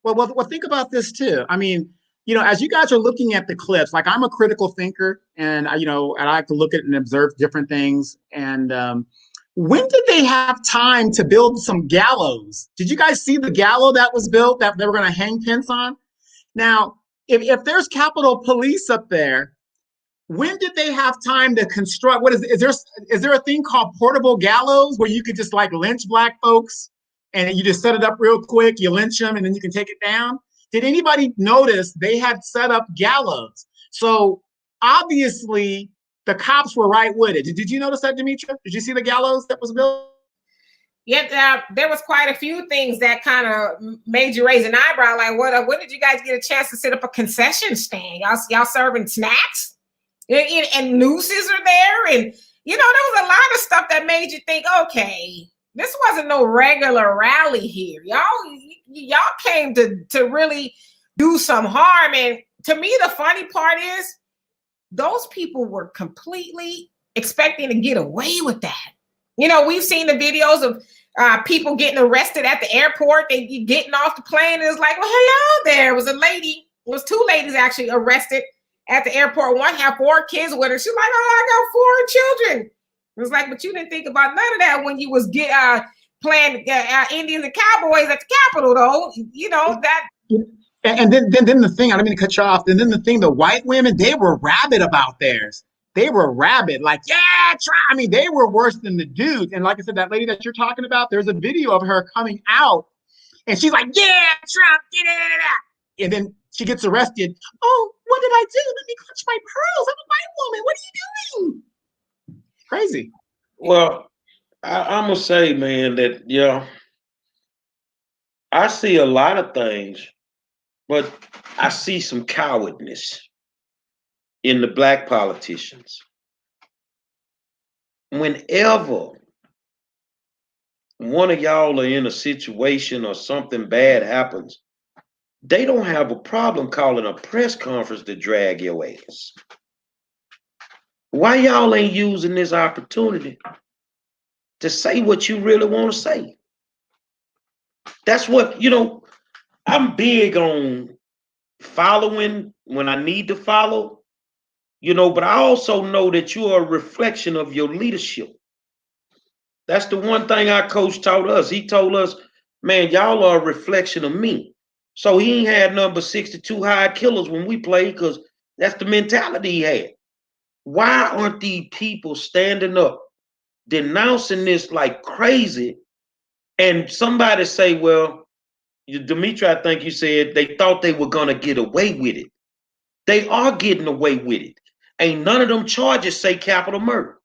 Well, think about this too. I mean, you know, as you guys are looking at the clips, like I'm a critical thinker, and I like to look at and observe different things. And when did they have time to build some gallows? Did you guys see the gallows that was built that they were going to hang Pence on? Now, if there's Capitol Police up there, when did they have time to construct? Is there a thing called portable gallows where you could just like lynch black folks and you just set it up real quick, you lynch them, and then you can take it down? Did anybody notice they had set up gallows? So obviously the cops were right with it. Did you notice that, Demetra? Did you see the gallows that was built? Yeah, there was quite a few things that kind of made you raise an eyebrow. Like, what did you guys get a chance to set up a concession stand? Y'all serving snacks? And nooses are there. And, you know, there was a lot of stuff that made you think, okay, this wasn't no regular rally here. Y'all came to really do some harm. And to me, the funny part is those people were completely expecting to get away with that. You know, we've seen the videos of people getting arrested at the airport. They getting off the plane and it's like, well, hello there. It was two ladies actually arrested at the airport. One had 4 kids with her. She's like, oh, I got 4 children. It was like, but you didn't think about none of that when you was playing Indians and Cowboys at the Capitol, though. You know that. And then the thing, I don't mean to cut you off. And then the thing, the white women, they were rabid about theirs. They were rabid, like, yeah, try. I mean, they were worse than the dudes. And like I said, that lady that you're talking about, there's a video of her coming out, and she's like, yeah, Trump, and then she gets arrested. Oh, what did I do? Let me clutch my pearls. I'm a white woman. What are you doing? Crazy. Well, I'm gonna say, man, that I see a lot of things, but I see some cowardness in the black politicians. Whenever one of y'all are in a situation or something bad happens, they don't have a problem calling a press conference to drag your ass. Why y'all ain't using this opportunity to say what you really want to say? That's what, I'm big on following when I need to follow, but I also know that you are a reflection of your leadership. That's the one thing our coach taught us. He told us, man, y'all are a reflection of me. So he ain't had number 62 high killers when we played, because that's the mentality he had. Why aren't these people standing up, denouncing this like crazy? And somebody say, well, Dimitri, I think you said they thought they were going to get away with it. They are getting away with it. Ain't none of them charges say capital murder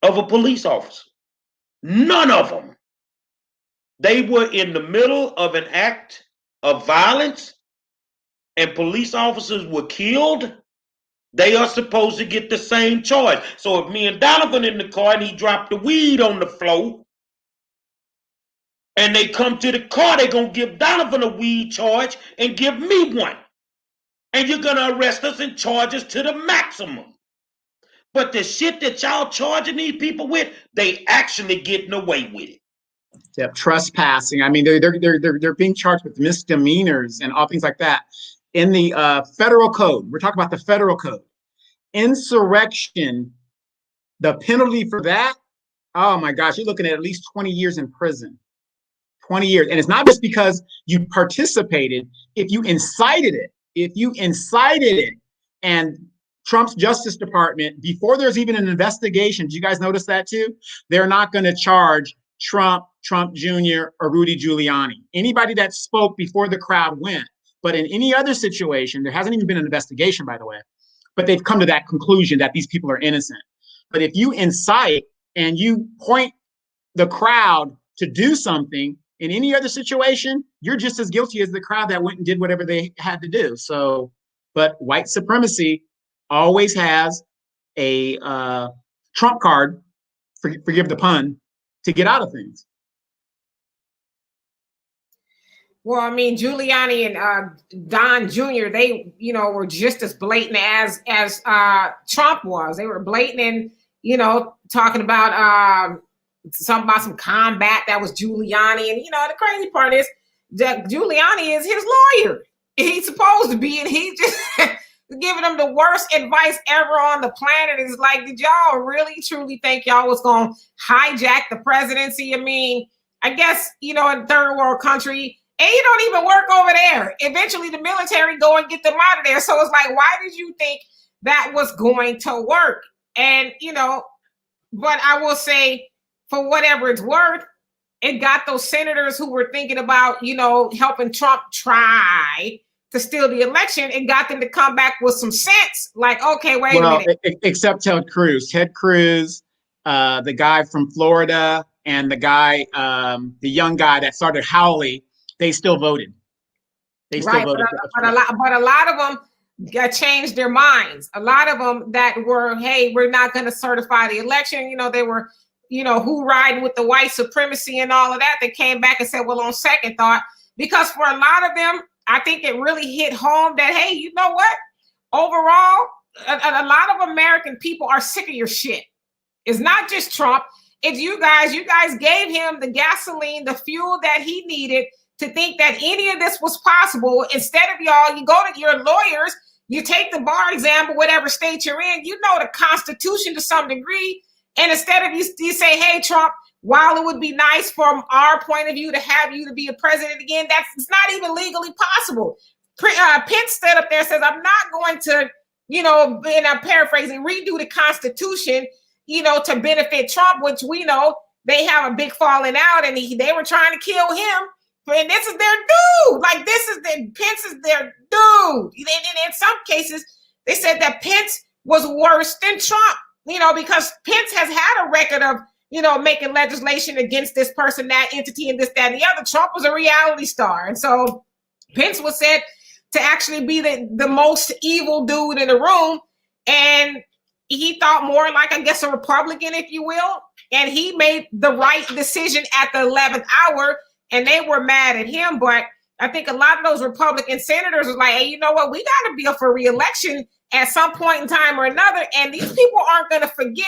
of a police officer. None of them. They were in the middle of an act of violence and police officers were killed. They are supposed to get the same charge. So if me and Donovan in the car and he dropped the weed on the floor and they come to the car, they're going to give Donovan a weed charge and give me one. And you're going to arrest us and charge us to the maximum. But the shit that y'all charging these people with, they actually getting away with it. Yeah, trespassing. I mean, they're being charged with misdemeanors and all things like that. In the federal code, we're talking about the federal code. Insurrection, the penalty for that, oh my gosh, you're looking at least 20 years in prison. 20 years. And it's not just because you participated. If you incited it, and Trump's Justice Department, before there's even an investigation, do you guys notice that too? They're not going to charge Trump Jr., or Rudy Giuliani. Anybody that spoke before the crowd went. But in any other situation, there hasn't even been an investigation, by the way, but they've come to that conclusion that these people are innocent. But if you incite and you point the crowd to do something in any other situation, you're just as guilty as the crowd that went and did whatever they had to do. So, but white supremacy always has a trump card, forgive the pun, to get out of things. Well, I mean, Giuliani and Don Jr., they, were just as blatant as Trump was. They were blatant and, talking about something about some combat that was Giuliani. And, the crazy part is that Giuliani is his lawyer. He's supposed to be, and he just giving them the worst advice ever on the planet. It's like, did y'all really, truly think y'all was going to hijack the presidency? I mean, I guess, in a third world country, and you don't even work over there. Eventually, the military go and get them out of there. So it's like, why did you think that was going to work? And, but I will say, for whatever it's worth, it got those senators who were thinking about, helping Trump try to steal the election. It got them to come back with some sense. Like, okay, wait a minute. Except Ted Cruz. The guy from Florida, and the guy, the young guy that started Howley, they still voted. But a lot of them changed their minds. A lot of them that were, hey, we're not going to certify the election. They were, who riding with the white supremacy and all of that. They came back and said, well, on second thought, because for a lot of them, I think it really hit home that, hey, you know what? Overall, a lot of American people are sick of your shit. It's not just Trump. It's you guys. You guys gave him the gasoline, the fuel that he needed to think that any of this was possible. Instead of y'all, you go to your lawyers You take the bar exam, whatever state you're in, you know the Constitution to some degree. And instead of you say, hey, Trump, while it would be nice from our point of view to have you to be a president again, it's not even legally possible. Pence stood up there and says, I'm not going to, and I'm paraphrasing, redo the Constitution, to benefit Trump, which we know they have a big falling out, and they were trying to kill him. And this is their dude. Like, Pence is their dude. In some cases, they said that Pence was worse than Trump, because Pence has had a record of, making legislation against this person, that entity, and this, that, and the other. Trump was a reality star. And so Pence was said to actually be the most evil dude in the room. And he thought more like, I guess, a Republican, if you will. And he made the right decision at the 11th hour. And they were mad at him. But I think a lot of those Republican senators was like, hey, you know what? We got to be up for re-election at some point in time or another. And these people aren't going to forget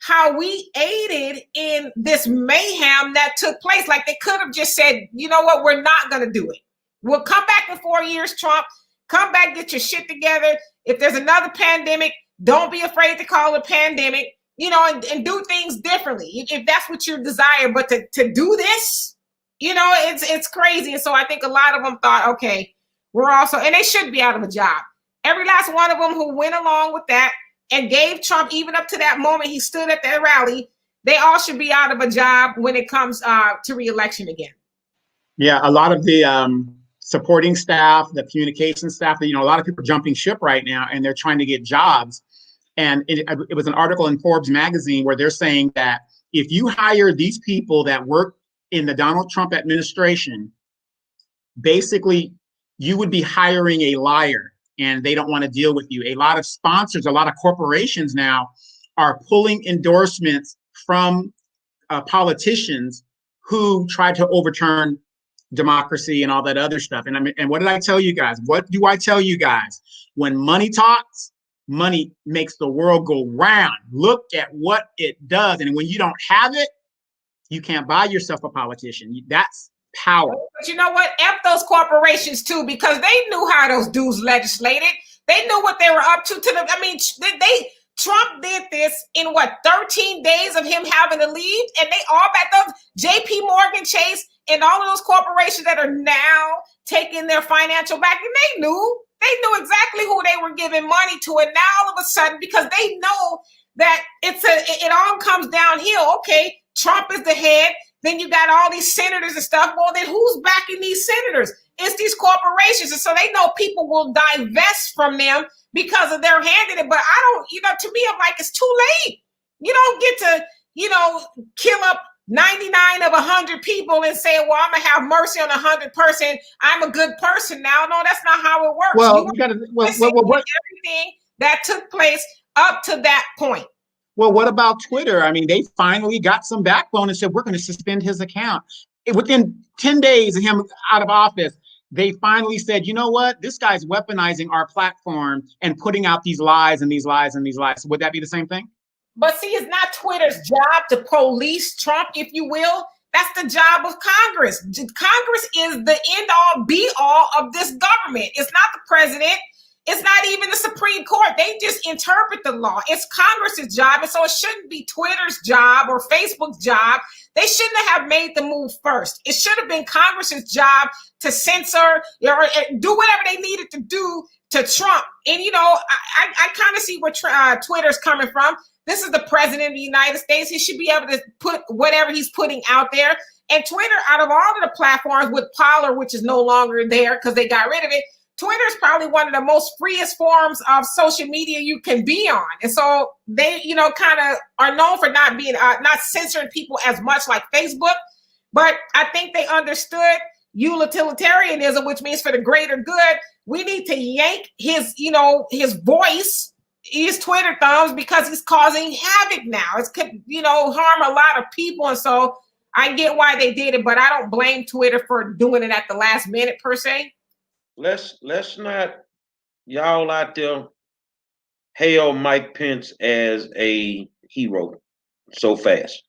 how we aided in this mayhem that took place. Like, they could have just said, you know what? We're not going to do it. We'll come back in 4 years, Trump. Come back, get your shit together. If there's another pandemic, don't be afraid to call it a pandemic, and do things differently if that's what you desire. But to do this, it's crazy. And so I think a lot of them thought, okay, and they should be out of a job. Every last one of them who went along with that and gave Trump, even up to that moment he stood at that rally, they all should be out of a job when it comes to re-election again. Yeah, a lot of the supporting staff, the communication staff, a lot of people are jumping ship right now, and they're trying to get jobs. And it was an article in Forbes magazine where they're saying that if you hire these people that work in the Donald Trump administration, basically you would be hiring a liar, and they don't want to deal with you. A lot of sponsors, a lot of corporations now are pulling endorsements from politicians who tried to overturn democracy and all that other stuff. And what did I tell you guys? What do I tell you guys? When money talks, money makes the world go round. Look at what it does. And when you don't have it, you can't buy yourself a politician. That's power. But you know what? F those corporations too, because they knew how those dudes legislated. They knew what they were up to. Trump did this in 13 days of him having to leave, and they all back up. J.P. Morgan Chase and all of those corporations that are now taking their financial backing, they knew exactly who they were giving money to. And now all of a sudden, because they know that it all comes downhill. Okay, Trump is the head. Then you got all these senators and stuff. Well, then who's backing these senators? It's these corporations. And so they know people will divest from them because of their hand in it. But to me, I'm like, it's too late. You don't get to, kill up 99 of 100 people and say, well, I'm going to have mercy on 100 person. I'm a good person now. No, that's not how it works. Well, you got to, everything that took place up to that point. Well, what about Twitter? I mean, they finally got some backbone and said, we're going to suspend his account. Within 10 days of him out of office, they finally said, you know what? This guy's weaponizing our platform and putting out these lies and these lies and these lies. So would that be the same thing? But see, it's not Twitter's job to police Trump, if you will. That's the job of Congress. Congress is the end all be all of this government. It's not the president. It's not even the Supreme Court. They just interpret the law. It's Congress's job. And so it shouldn't be Twitter's job or Facebook's job. They shouldn't have made the move first. It should have been Congress's job to censor or do whatever they needed to do to Trump. And, I kind of see where Twitter's coming from. This is the president of the United States. He should be able to put whatever he's putting out there. And Twitter, out of all of the platforms with Parler, which is no longer there because they got rid of it, Twitter is probably one of the most freest forms of social media you can be on. And so they, kind of are known for not being, not censoring people as much like Facebook. But I think they understood utilitarianism, which means for the greater good, we need to yank his voice, his Twitter thumbs, because he's causing havoc now. It's could, harm a lot of people. And so I get why they did it, but I don't blame Twitter for doing it at the last minute per se. Let's not, y'all out there, hail Mike Pence as a hero so fast,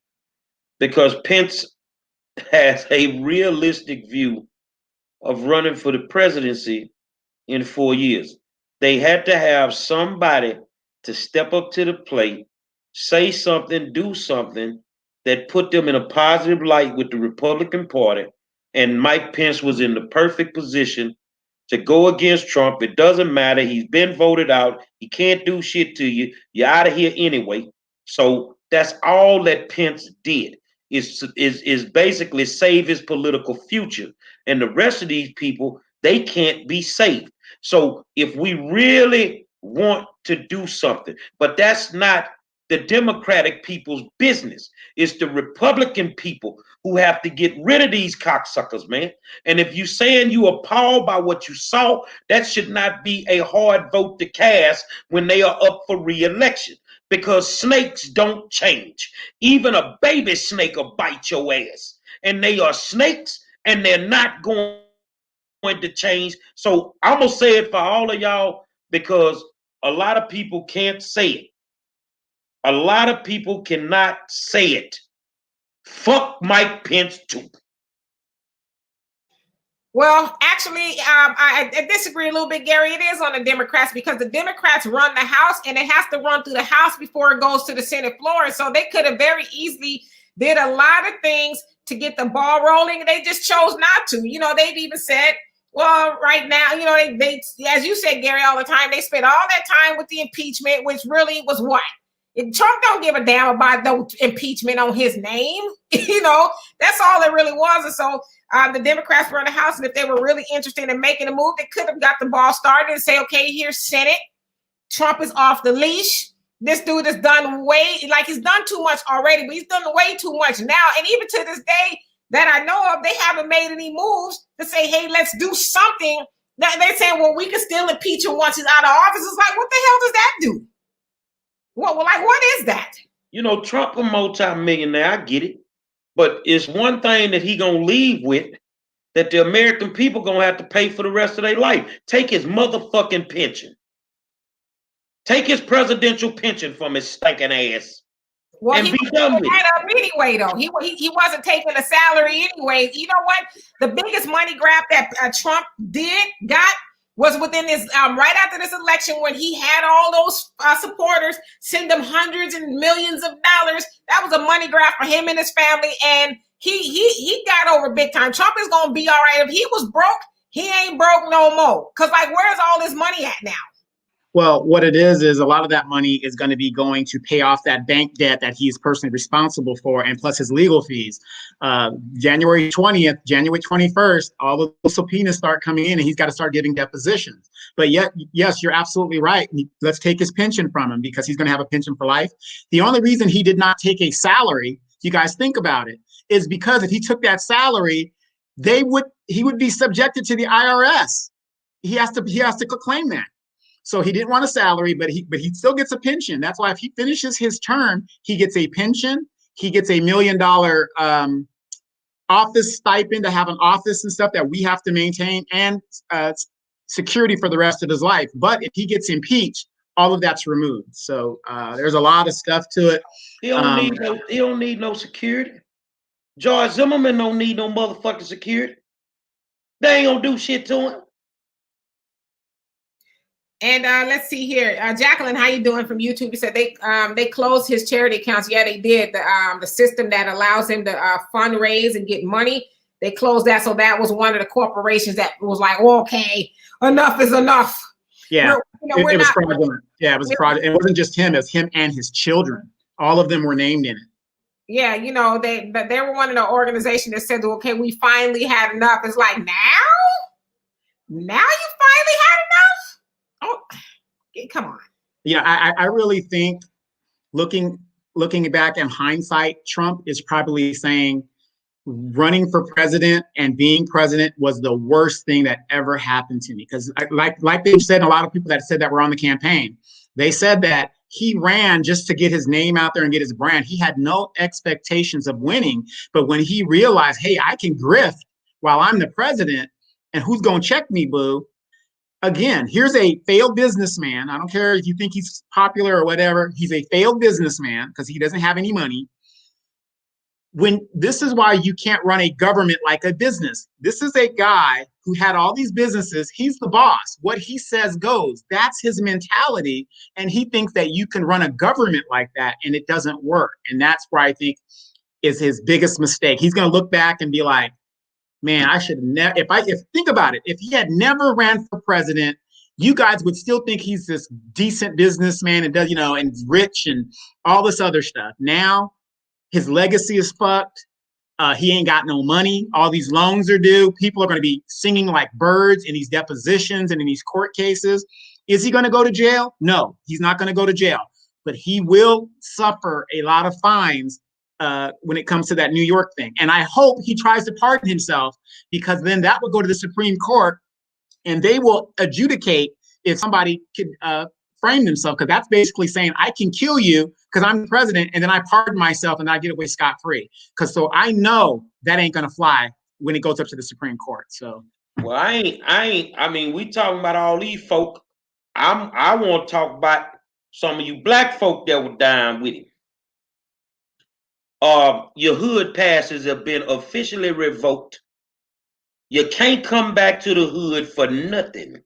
because Pence has a realistic view of running for the presidency in 4 years. They had to have somebody to step up to the plate, say something, do something that put them in a positive light with the Republican Party. And Mike Pence was in the perfect position to go against Trump. It doesn't matter. He's been voted out. He can't do shit to you. You're out of here anyway. So that's all that Pence did is basically save his political future. And the rest of these people, they can't be saved. So if we really want to do something, but that's not the Democratic people's business. It's the Republican people who have to get rid of these cocksuckers, man. And if you're saying you appalled by what you saw, that should not be a hard vote to cast when they are up for re-election, because snakes don't change. Even a baby snake will bite your ass. And they are snakes, and they're not going to change. So I'm going to say it for all of y'all, because a lot of people can't say it. A lot of people cannot say it. Fuck Mike Pence too. Well, actually, I disagree a little bit, Gary. It is on the Democrats, because the Democrats run the House, and it has to run through the House before it goes to the Senate floor. So they could have very easily did a lot of things to get the ball rolling. They just chose not to. You know, they've even said, well, right now, you know, they as you said, Gary, all the time, they spent all that time with the impeachment, which really was what? Trump don't give a damn about no impeachment on his name. You know, that's all it really was. And so the Democrats were in the House, and if they were really interested in making a move, they could have got the ball started and say, okay, here's Senate. Trump is off the leash. This dude has done he's done too much already, but he's done way too much now. And even to this day that I know of, they haven't made any moves to say, hey, let's do something. They're saying, well, we can still impeach him once he's out of office. It's like, what the hell does that do? Well, like, what is that? You know, Trump a multi-millionaire, I get it. But it's one thing that he gonna leave with that the American people gonna have to pay for the rest of their life. Take his motherfucking pension. Take his presidential pension from his stinking ass. Well, he was done with that up anyway, though. He wasn't taking a salary anyway. You know what? The biggest money grab that Trump got was within this right after this election, when he had all those supporters send them hundreds and millions of dollars. That was a money grab for him and his family, and he got over big time. Trump is gonna be all right. If he was broke, he ain't broke no more. Cause like, where's all this money at now? Well, what it is a lot of that money is going to be going to pay off that bank debt that he's personally responsible for, and plus his legal fees. January 20th, January 21st, all of the subpoenas start coming in, and he's got to start giving depositions. But yet, yes, you're absolutely right. Let's take his pension from him, because he's going to have a pension for life. The only reason he did not take a salary, you guys think about it, is because if he took that salary, he would be subjected to the IRS. He has to claim that. So he didn't want a salary, but he still gets a pension. That's why if he finishes his term, he gets a pension. He gets $1 million office stipend to have an office and stuff that we have to maintain, and security for the rest of his life. But if he gets impeached, all of that's removed. So there's a lot of stuff to it. He don't need no security. George Zimmerman don't need no motherfucking security. They ain't gonna do shit to him. And let's see here, Jacqueline, how you doing from YouTube? You said they closed his charity accounts. Yeah, they did. The system that allows him to fundraise and get money, they closed that. So that was one of the corporations that was like, okay, enough is enough. Yeah, it was fraudulent. Yeah, it was fraudulent. It wasn't just him; it was him and his children. All of them were named in it. Yeah, you know, they were one of the organizations that said, okay, we finally had enough. It's like, now you finally had enough? Oh, come on. Yeah, I really think looking back in hindsight, Trump is probably saying running for president and being president was the worst thing that ever happened to me. Because like they've said, a lot of people that said that were on the campaign, they said that he ran just to get his name out there and get his brand. He had no expectations of winning. But when he realized, hey, I can grift while I'm the president, and who's going to check me, boo? Again, here's a failed businessman. I don't care if you think he's popular or whatever. He's a failed businessman because he doesn't have any money. this is why you can't run a government like a business. This is a guy who had all these businesses. He's the boss. What he says goes. That's his mentality. And he thinks that you can run a government like that, and it doesn't work. And that's where I think is his biggest mistake. He's going to look back and be like, man, I should never, if think about it, if he had never ran for president, you guys would still think he's this decent businessman and does, and rich and all this other stuff. Now his legacy is fucked. He ain't got no money. All these loans are due. People are going to be singing like birds in these depositions and in these court cases. Is he going to go to jail? No, he's not going to go to jail, but he will suffer a lot of fines when it comes to that New York thing. And I hope he tries to pardon himself, because then that will go to the Supreme Court and they will adjudicate if somebody could frame themselves, because that's basically saying I can kill you because I'm the president, and then I pardon myself and I get away scot-free. Because so I know that ain't gonna fly when it goes up to the Supreme Court. So well, I mean, we talking about all these folk. I want to talk about some of you black folk that were dying with him. Your hood passes have been officially revoked. You can't come back to the hood for nothing.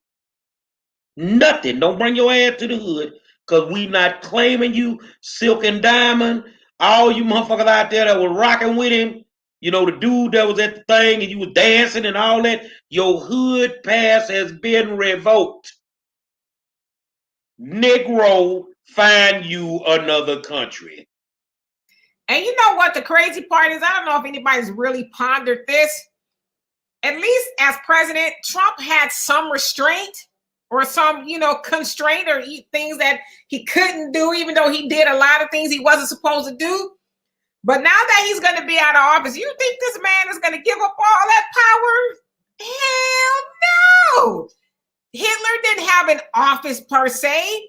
Nothing. Don't bring your ass to the hood, because we not claiming you. Silk and Diamond, all you motherfuckers out there that were rocking with him, the dude that was at the thing and you was dancing and all that, your hood pass has been revoked. Negro, find you another country. And you know what the crazy part is? I don't know if anybody's really pondered this. At least as president, Trump had some restraint or some, constraint or things that he couldn't do, even though he did a lot of things he wasn't supposed to do. But now that he's going to be out of office, you think this man is going to give up all that power? Hell no. Hitler didn't have an office per se.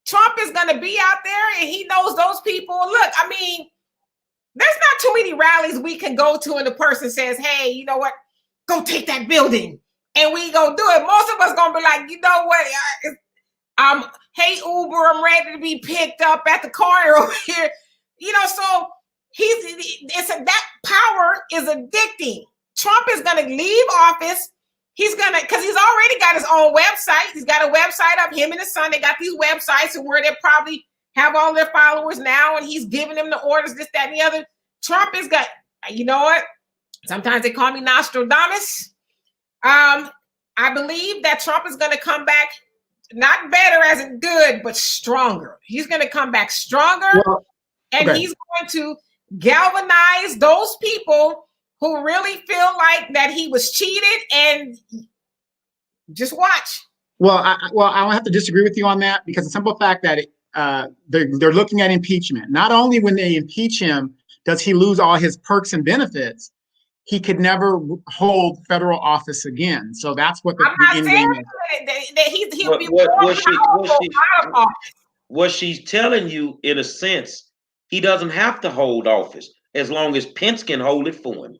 Trump is going to be out there and he knows those people. Look, I mean, there's not too many rallies we can go to and the person says, hey, you know what? Go take that building. And we go do it. Most of us going to be like, you know what? Hey, Uber, I'm ready to be picked up at the corner over here. So that power is addicting. Trump is going to leave office. Because he's already got his own website. He's got a website up. Him and his son, they got these websites where they probably have all their followers now, and he's giving them the orders, this, that, and the other. Trump has got, you know what? Sometimes they call me Nostradamus. I believe that Trump is going to come back, not better as in good, but stronger. He's going to come back stronger, and he's going to galvanize those people who really feel like that he was cheated, and just watch. Well, I don't have to disagree with you on that, because the simple fact that they're looking at impeachment. Not only when they impeach him does he lose all his perks and benefits, he could never hold federal office again. So that's what the end game is. He'll be more powerful out of office. What she's telling you, in a sense, he doesn't have to hold office as long as Pence can hold it for him.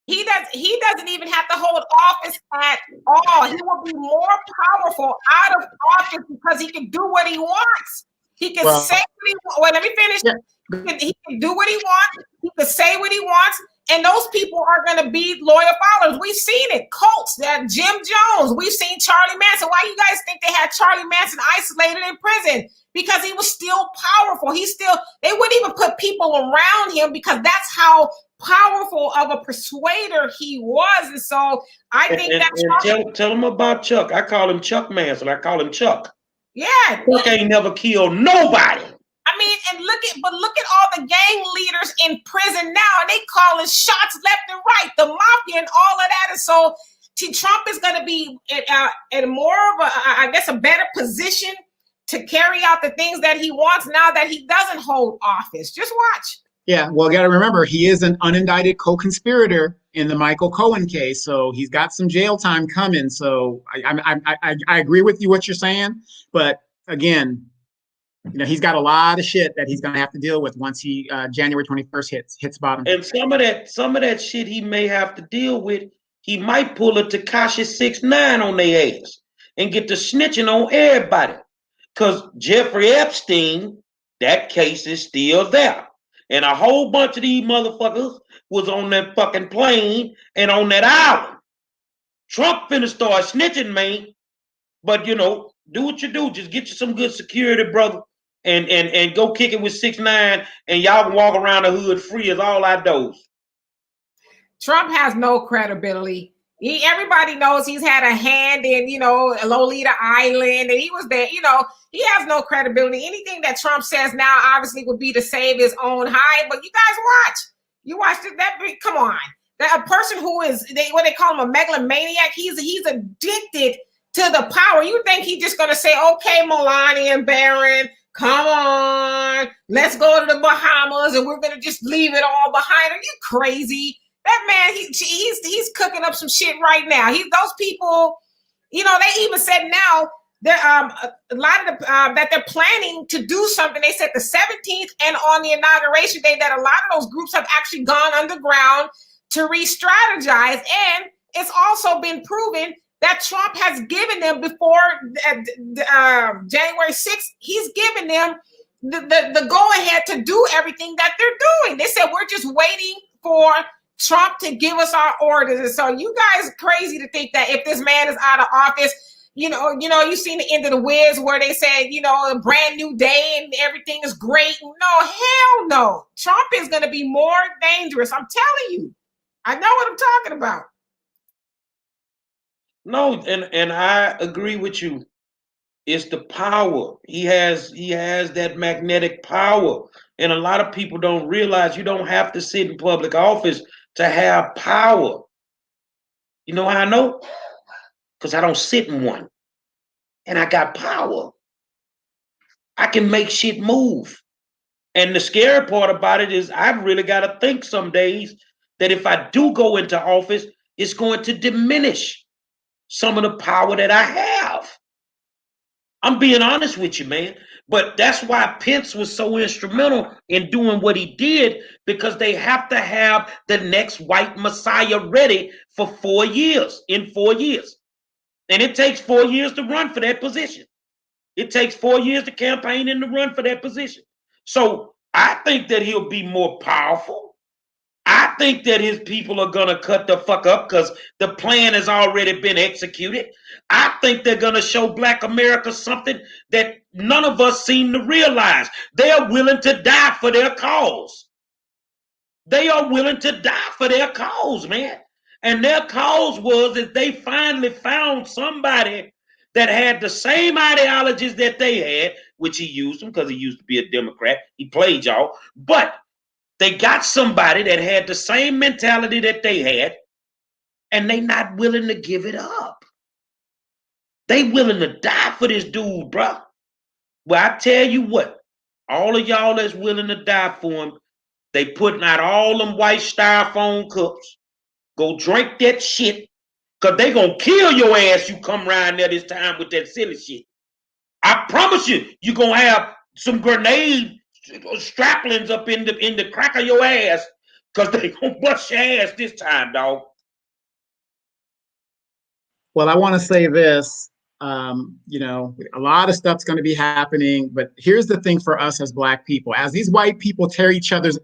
He doesn't even have to hold office at all. He will be more powerful out of office because he can do what he wants. He can say what he wants. Wait, let me finish. Yeah. He can do what he wants. He can say what he wants. And those people are going to be loyal followers. We've seen it. Cults, that Jim Jones. We've seen Charlie Manson. Why you guys think they had Charlie Manson isolated in prison? Because he was still powerful. They wouldn't even put people around him because that's how powerful of a persuader he was. And so I think tell him about Chuck. I call him Chuck Manson. I call him Chuck. Yeah. Chuck ain't never killed nobody. I mean, and look at all the gang leaders in prison now, and they calling shots left and right, the mafia and all of that. And so Trump is going to be in more of a better position to carry out the things that he wants now that he doesn't hold office. Just watch. Yeah, well, you got to remember, he is an unindicted co-conspirator in the Michael Cohen case, so he's got some jail time coming. So I agree with you what you're saying, but again, he's got a lot of shit that he's going to have to deal with once he January 21st hits bottom. And some of that shit he may have to deal with. He might pull a Tekashi 6ix9ine on their ass and get to snitching on everybody. Because Jeffrey Epstein, that case is still there. And a whole bunch of these motherfuckers was on that fucking plane and on that island. Trump finna start snitching, man. But you know, do what you do. Just get you some good security, brother, and go kick it with 6ix9ine, and y'all can walk around the hood free as all outdoors. Trump has no credibility. Everybody knows he's had a hand in, you know, Lolita Island, and he was there. You know, he has no credibility. Anything that Trump says now obviously would be to save his own hide. But you guys watch. You watched it. Come on. That a person who is what they call him, a megalomaniac. He's addicted to the power. You think he's just gonna say, "Okay, Melania and Barron, come on, let's go to the Bahamas, and we're gonna just leave it all behind"? Are you crazy? That man, he's cooking up some shit right now. Those people, you know, they even said now they're a lot of the that they're planning to do something. They said the 17th and on the inauguration day that a lot of those groups have actually gone underground to re-strategize. And it's also been proven that Trump has given them before January 6th. He's given them the go-ahead to do everything that they're doing. They said we're just waiting for Trump to give us our orders. And so you guys are crazy to think that if this man is out of office, you've seen the end of the Wiz where they said, you know, a brand new day and everything is great. No, hell no. Trump is going to be more dangerous. I'm telling you. I know what I'm talking about. No, and I agree with you. It's the power. He has that magnetic power. And a lot of people don't realize you don't have to sit in public office to have power. You know how I know? Because I don't sit in one. And I got power. I can make shit move. And the scary part about it is I've really got to think some days that if I do go into office, it's going to diminish some of the power that I have. I'm being honest with you, man. But that's why Pence was so instrumental in doing what he did, because they have to have the next white messiah ready for 4 years, in 4 years. And it takes 4 years to run for that position. It takes 4 years to campaign and to run for that position. So I think that he'll be more powerful. I think that his people are going to cut the fuck up because the plan has already been executed. I think they're going to show Black America something that none of us seem to realize. They are willing to die for their cause. They are willing to die for their cause, man. And their cause was that they finally found somebody that had the same ideologies that they had, which he used them because he used to be a Democrat. He played y'all. But they got somebody that had the same mentality that they had, and they not willing to give it up. They willing to die for this dude, bro. Well, I tell you what, all of y'all that's willing to die for him, they putting out all them white styrofoam cups. Go drink that shit, because they going to kill your ass you come around there this time with that silly shit. I promise you, you going to have some grenade straplings up in the crack of your ass, because they gonna bust your ass this time, dog. Well, I want to say this. You know, a lot of stuff's going to be happening, but here's the thing for us as Black people: as these white people tear each other's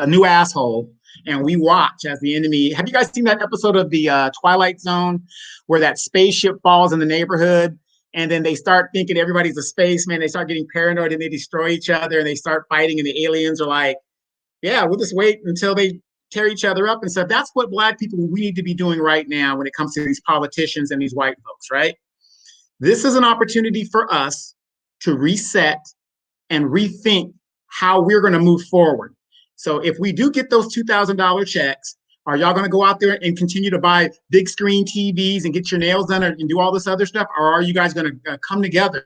new asshole, and we watch as the enemy. Have you guys seen that episode of the Twilight Zone where that spaceship falls in the neighborhood? And then they start thinking everybody's a spaceman. They start getting paranoid and they destroy each other and they start fighting. And the aliens are like, yeah, we'll just wait until they tear each other up. And so that's what Black people, we need to be doing right now when it comes to these politicians and these white folks, right? This is an opportunity for us to reset and rethink how we're going to move forward. So if we do get those $2,000 checks, are y'all going to go out there and continue to buy big screen TVs and get your nails done and do all this other stuff? Or are you guys going to come together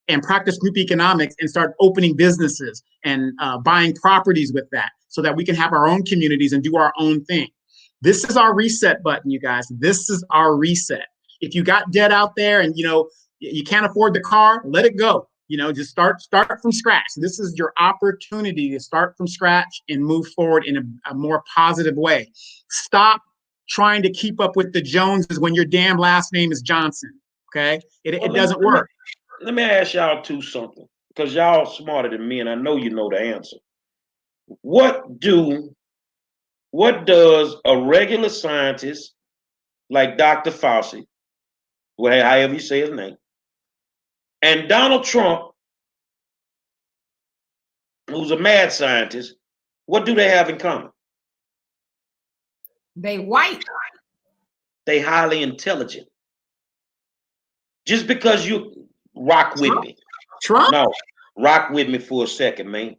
and practice group economics and start opening businesses and buying properties with that so that we can have our own communities and do our own thing? This is our reset button, you guys. This is our reset. If you got debt out there and, you know, you can't afford the car, let it go. You know, just start from scratch. This is your opportunity to start from scratch and move forward in a more positive way. Stop trying to keep up with the Joneses when your damn last name is Johnson. Okay, it doesn't work. Let me ask y'all two something, because y'all smarter than me, and I know you know the answer. what does a regular scientist like Dr. Fauci, however you say his name, and Donald Trump, who's a mad scientist, what do they have in common? They white. They highly intelligent. Just because you rock with me. Trump? No, rock with me for a second, man.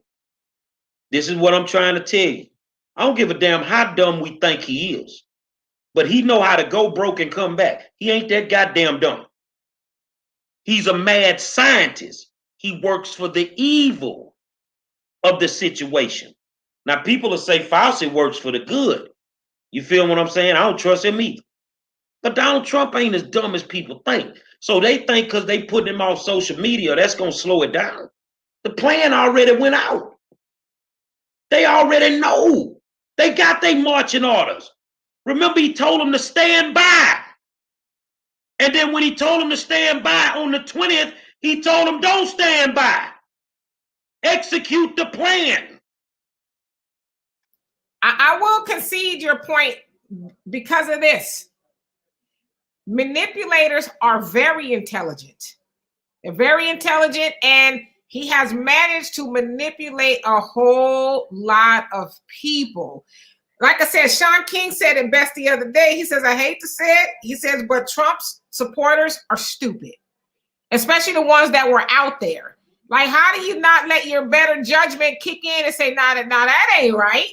This is what I'm trying to tell you. I don't give a damn how dumb we think he is. But he know how to go broke and come back. He ain't that goddamn dumb. He's a mad scientist. He works for the evil of the situation. Now, people will say Fauci works for the good. You feel what I'm saying? I don't trust him either. But Donald Trump ain't as dumb as people think. So they think because they put him off social media, that's going to slow it down. The plan already went out. They already know. They got their marching orders. Remember, he told them to stand by. And then when he told them to stand by on the 20th, he told them don't stand by. Execute the plan. I will concede your point because of this. Manipulators are very intelligent. They're very intelligent, and he has managed to manipulate a whole lot of people. Like I said, Sean King said it best the other day. He says, I hate to say it. He says, but Trump's supporters are stupid, especially the ones that were out there. Like, how do you not let your better judgment kick in and say, nah, that ain't right?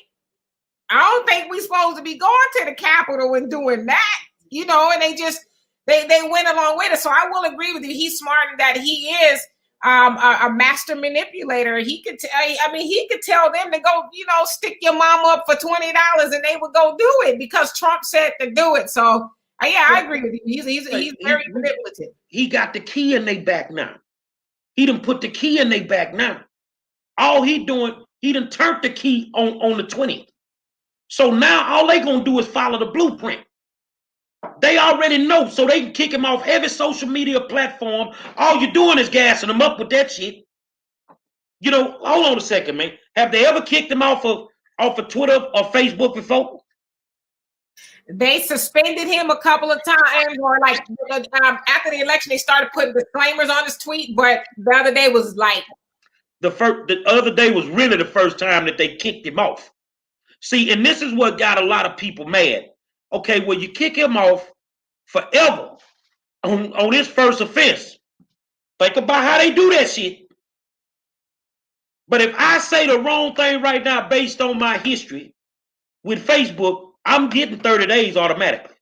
I don't think we're supposed to be going to the Capitol and doing that, you know, and they went along with it. So I will agree with you. He's smart in that he is a master manipulator. He could tell them to go, you know, stick your mom up for $20 and they would go do it because Trump said to do it. So yeah, I agree with you. He's very manipulative. He got the key in their back now. He done put the key in their back now. All he doing, he done turned the key on the 20th. So now all they gonna do is follow the blueprint. They already know, so they can kick him off every social media platform. All you're doing is gassing him up with that shit. You know, hold on a second, man. Have they ever kicked him off of Twitter or Facebook before? They suspended him a couple of times, or like after the election, they started putting disclaimers on his tweet. But the other day was like the other day was really the first time that they kicked him off. See, and this is what got a lot of people mad. Okay, well, you kick him off forever on his first offense. Think about how they do that shit. But if I say the wrong thing right now based on my history with Facebook, I'm getting 30 days automatically.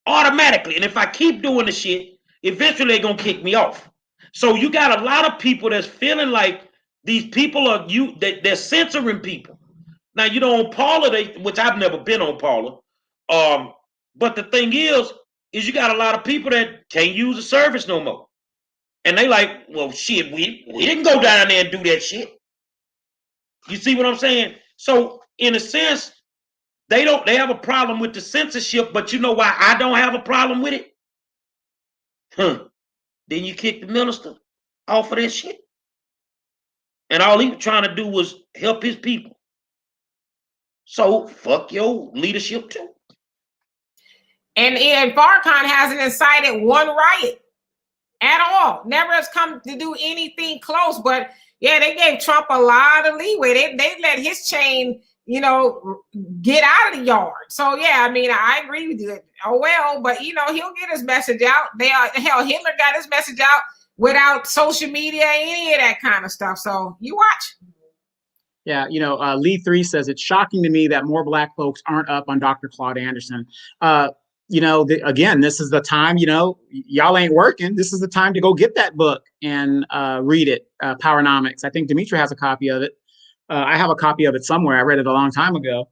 Automatically. And if I keep doing the shit, eventually they're going to kick me off. So you got a lot of people that's feeling like these people are they're censoring people. Now, you know, on Paula, which I've never been on Paula, but the thing is you got a lot of people that can't use the service no more. And they like, well, shit, we didn't go down there and do that shit. You see what I'm saying? So, in a sense, they have a problem with the censorship, but you know why I don't have a problem with it? Then you kick the minister off of that shit. And all he was trying to do was help his people. So fuck your leadership too. And Farrakhan hasn't incited one riot at all. Never has come to do anything close. But yeah, they gave Trump a lot of leeway. They let his chain, you know, get out of the yard. So yeah, I mean, I agree with you. Oh well, but you know, he'll get his message out. Hell, Hitler got his message out without social media, any of that kind of stuff. So you watch. Yeah, you know, Lee 3 says, it's shocking to me that more Black folks aren't up on Dr. Claude Anderson. You know, again, this is the time, you know, y'all ain't working. This is the time to go get that book and read it, Powernomics. I think Dimitri has a copy of it. I have a copy of it somewhere. I read it a long time ago.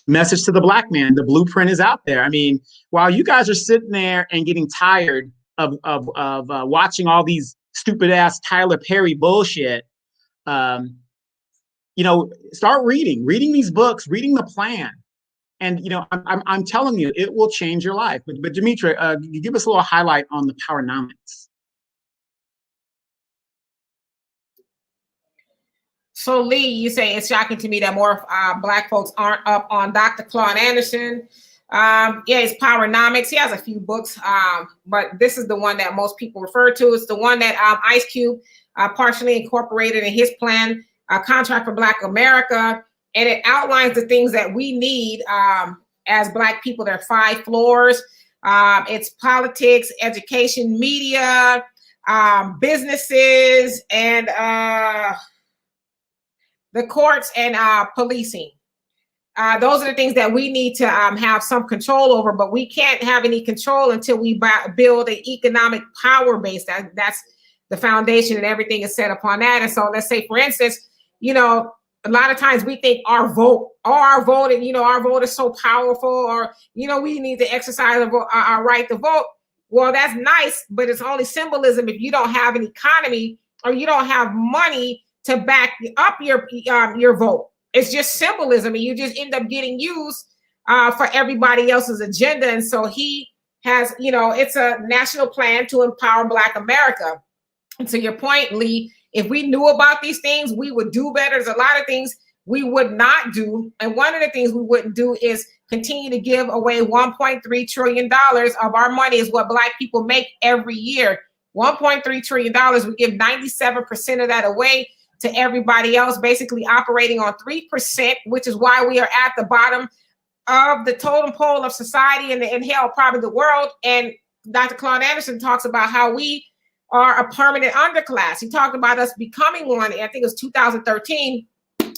Message to the Black man. The blueprint is out there. I mean, while you guys are sitting there and getting tired of watching all these stupid ass Tyler Perry bullshit, you know, start reading these books, reading the plan. And, you know, I'm telling you, it will change your life. But Dimitri, you give us a little highlight on the Powernomics. So Lee, you say it's shocking to me that more Black folks aren't up on Dr. Claude Anderson. Yeah, it's Powernomics. He has a few books, but this is the one that most people refer to. It's the one that Ice Cube partially incorporated in his plan, Contract for Black America, and it outlines the things that we need as Black people. There are 5 floors. It's politics, education, media, businesses, and the courts and policing. Those are the things that we need to have some control over, but we can't have any control until we build an economic power base. That's the foundation, and everything is set upon that. And so let's say, for instance, you know, a lot of times we think our vote, our vote is so powerful, or, you know, we need to exercise our right to vote. Well, that's nice, but it's only symbolism if you don't have an economy or you don't have money to back up your vote. It's just symbolism, and you just end up getting used for everybody else's agenda. And so he has, you know, it's a national plan to empower Black America. And to your point, Lee, if we knew about these things, we would do better. There's a lot of things we would not do. And one of the things we wouldn't do is continue to give away $1.3 trillion of our money is what Black people make every year. $1.3 trillion, we give 97% of that away to everybody else, basically operating on 3%, which is why we are at the bottom of the totem pole of society and hell, probably the world. And Dr. Claude Anderson talks about how we are a permanent underclass. He talked about us becoming one, I think it was 2013,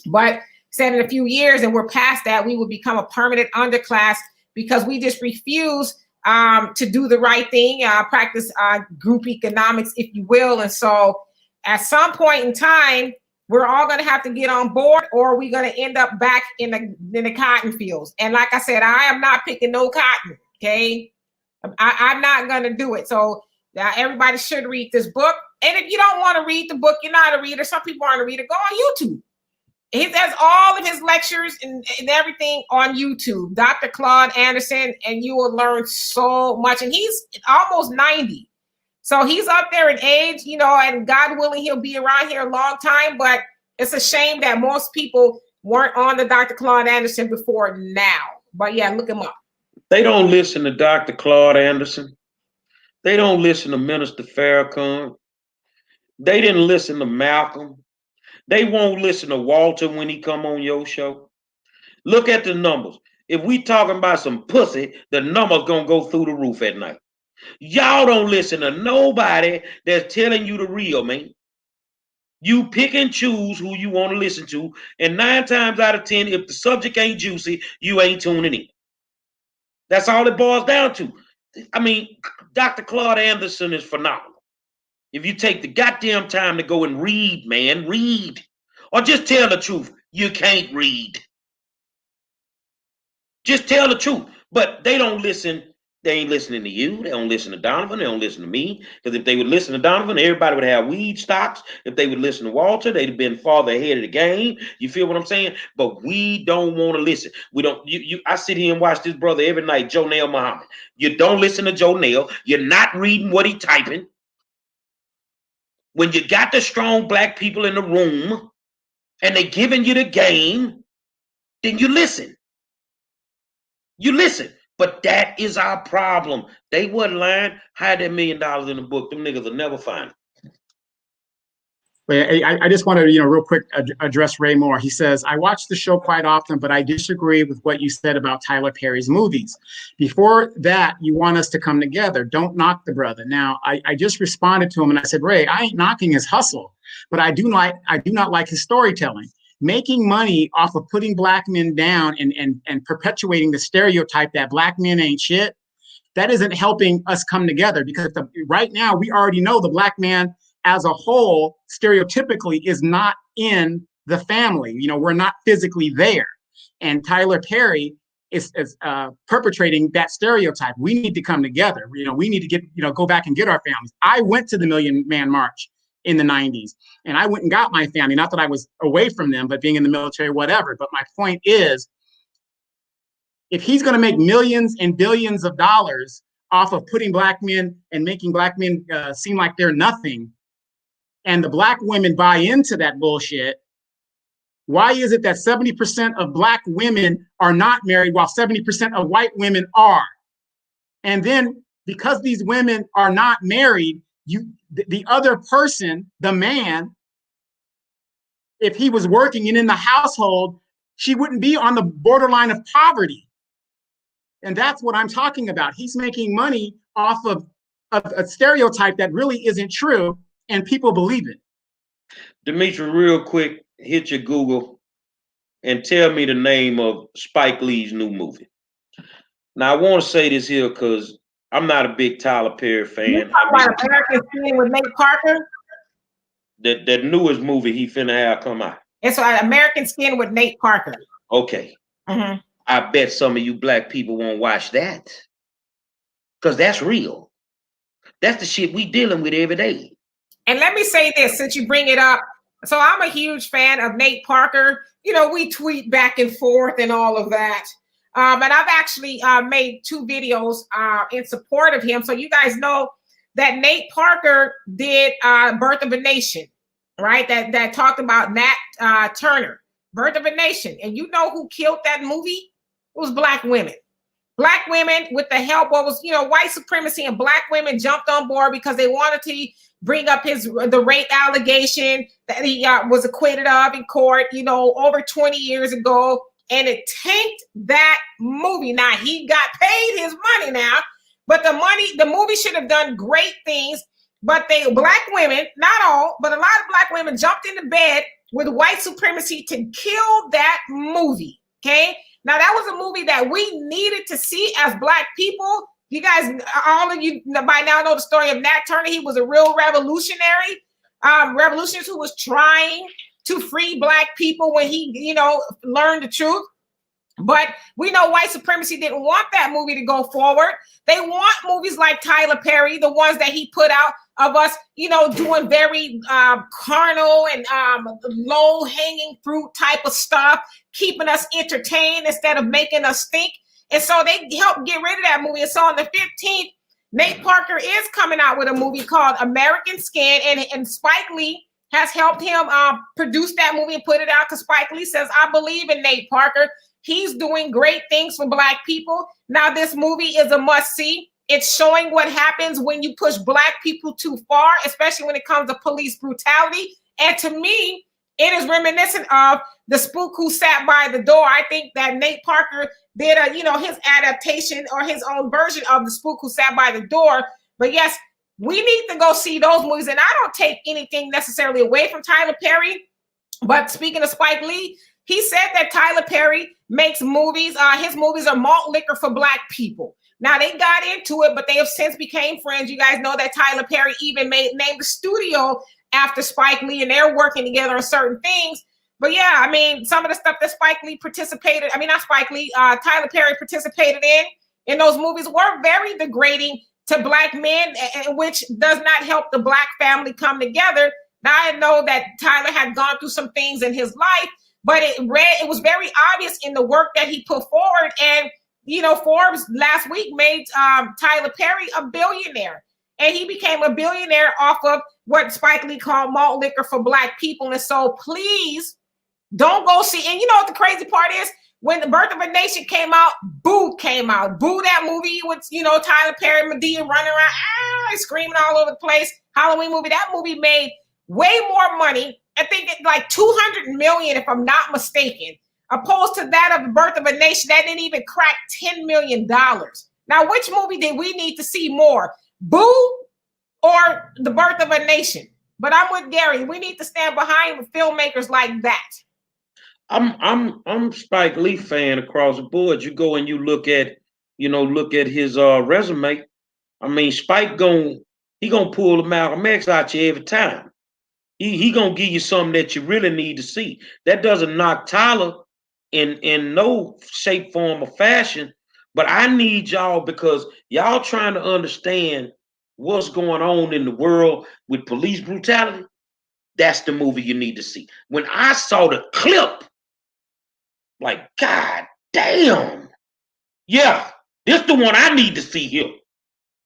but said in a few years, and we're past that, we will become a permanent underclass because we just refuse to do the right thing, practice group economics, if you will. And so at some point in time, we're all going to have to get on board, or we're going to end up back in the cotton fields. And like I said, I am not picking no cotton, okay? I'm not going to do it. So everybody should read this book. And if you don't want to read the book, you're not a reader. Some people aren't a reader. Go on YouTube. He has all of his lectures and everything on YouTube, Dr. Claude Anderson, and you will learn so much. And he's almost 90. So he's up there in age, you know, and God willing, he'll be around here a long time. But it's a shame that most people weren't on the Dr. Claude Anderson before now. But yeah, look him up. They don't listen to Dr. Claude Anderson. They don't listen to Minister Farrakhan. They didn't listen to Malcolm. They won't listen to Walter when he come on your show. Look at the numbers. If we talking about some pussy, the numbers gonna go through the roof at night. Y'all don't listen to nobody that's telling you the real, man. You pick and choose who you want to listen to, and 9 times out of 10, if the subject ain't juicy, you ain't tuning in. That's all it boils down to. I mean, Dr. Claude Anderson is phenomenal. If you take the goddamn time to go and read, man, read. Or just tell the truth. You can't read. Just tell the truth. But they don't listen. They ain't listening to you. They don't listen to Donovan. They don't listen to me. Because if they would listen to Donovan, everybody would have weed stocks. If they would listen to Walter, they'd have been farther ahead of the game. You feel what I'm saying? But we don't want to listen. We don't. I sit here and watch this brother every night, Joe Nail Muhammad. You don't listen to Joe Nail. You're not reading what he typing. When you got the strong Black people in the room and they giving you the game, then you listen. You listen. But that is our problem. They wasn't lying. Hide that $1 million in the book. Them niggas will never find it. I just want to, real quick address Ray Moore. He says, I watch the show quite often, but I disagree with what you said about Tyler Perry's movies. Before that, you want us to come together. Don't knock the brother. Now, I just responded to him and I said, Ray, I ain't knocking his hustle, but I do not like his storytelling. Making money off of putting Black men down and perpetuating the stereotype that Black men ain't shit, that isn't helping us come together, because right now we already know the Black man as a whole, stereotypically, is not in the family. We're not physically there. And Tyler Perry is perpetrating that stereotype. We need to come together. We need to go back and get our families. I went to the Million Man March in the 90s, and I went and got my family. Not that I was away from them, but being in the military, whatever. But my point is, if he's going to make millions and billions of dollars off of putting Black men and making Black men seem like they're nothing, and the Black women buy into that bullshit, Why is it that 70% of Black women are not married while 70% of white women are? And then because these women are not married, the other person, the man, if he was working and in the household, she wouldn't be on the borderline of poverty. And that's what I'm talking about. He's making money off of a stereotype that really isn't true, and people believe it. Dimitri, real quick, hit your Google and tell me the name of Spike Lee's new movie. Now, I want to say this here because I'm not a big Tyler Perry fan. You talking about American Skin with Nate Parker? That newest movie he finna have come out. It's American Skin with Nate Parker. Okay. Mm-hmm. I bet some of you Black people won't watch that. Because that's real. That's the shit we dealing with every day. And let me say this, since you bring it up. So I'm a huge fan of Nate Parker. You know, we tweet back and forth and all of that. And I've actually made 2 videos in support of him. So you guys know that Nate Parker did Birth of a Nation, right? That talked about Nat Turner, Birth of a Nation. And you know who killed that movie? It was Black women. Black women, with the help of white supremacy, and Black women jumped on board because they wanted to bring up the rape allegation that he was acquitted of in court, over 20 years ago. And it tanked that movie. Now, he got paid his money now, but the movie should have done great things. But Black women, not all, but a lot of Black women jumped into bed with white supremacy to kill that movie. Okay. Now, that was a movie that we needed to see as Black people. You guys, all of you by now know the story of Nat Turner. He was a real revolutionary, revolutionist who was trying to free Black people when he, learned the truth. But we know white supremacy didn't want that movie to go forward. They want movies like Tyler Perry, the ones that he put out of us, doing very carnal and low-hanging fruit type of stuff, keeping us entertained instead of making us think. And so they helped get rid of that movie. And so on the 15th, Nate Parker is coming out with a movie called American Skin, and Spike Lee has helped him produce that movie and put it out because Spike Lee says, I believe in Nate Parker. He's doing great things for Black people. Now, this movie is a must-see. It's showing what happens when you push Black people too far, especially when it comes to police brutality. And to me, it is reminiscent of The Spook Who Sat by the Door. I think that Nate Parker did his adaptation or his own version of The Spook Who Sat by the Door. But yes, we need to go see those movies. And I don't take anything necessarily away from Tyler Perry. But speaking of Spike Lee, he said that Tyler Perry makes movies. His movies are malt liquor for Black people. Now, they got into it, but they have since became friends. You guys know that Tyler Perry even named the studio after Spike Lee, and they're working together on certain things. But yeah, I mean, some of the stuff that Tyler Perry participated in those movies were very degrading to Black men, which does not help the Black family come together. Now, I know that Tyler had gone through some things in his life, but it was very obvious in the work that he put forward. And, Forbes last week made Tyler Perry a billionaire. And he became a billionaire off of what Spike Lee called malt liquor for Black people. And so please don't go see. And you know what the crazy part is? When The Birth of a Nation came out, Boo came out. Boo, that movie with, Tyler Perry, Madea running around, screaming all over the place. Halloween movie. That movie made way more money. I think it's like $200 million, if I'm not mistaken, opposed to that of The Birth of a Nation that didn't even crack $10 million. Now, which movie did we need to see more? Boo or The Birth of a Nation? But I'm with Gary. We need to stand behind filmmakers like that. I'm Spike Lee fan across the board. You go and you look at his resume. I mean, Spike gonna pull the Malcolm X out you every time. He gonna give you something that you really need to see. That doesn't knock Tyler in no shape, form, or fashion. But I need y'all, because y'all trying to understand what's going on in the world with police brutality. That's the movie you need to see. When I saw the clip, like, God damn. Yeah, this the one I need to see here.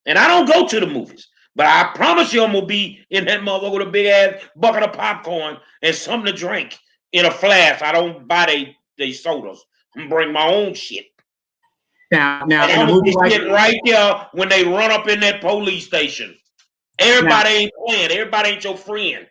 And I don't go to the movies. But I promise you I'm going to be in that motherfucker with a big ass bucket of popcorn and something to drink in a flask. I don't buy they sodas. I'm bring my own shit. Now, in a movie like right there when they run up in that police station. Everybody ain't playing. Everybody ain't your friend.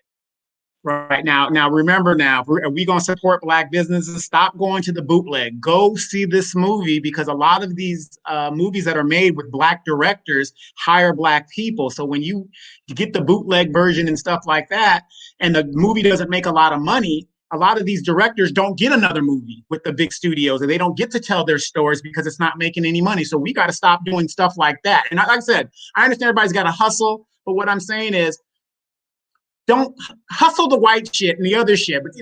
Right now, remember now, are we going to support Black businesses? Stop going to the bootleg. Go see this movie, because a lot of these movies that are made with Black directors hire Black people. So when you get the bootleg version and stuff like that, and the movie doesn't make a lot of money, a lot of these directors don't get another movie with the big studios, and they don't get to tell their stories because it's not making any money. So we got to stop doing stuff like that. And like I said, I understand everybody's got to hustle, but what I'm saying is, don't hustle the white shit and the other shit, but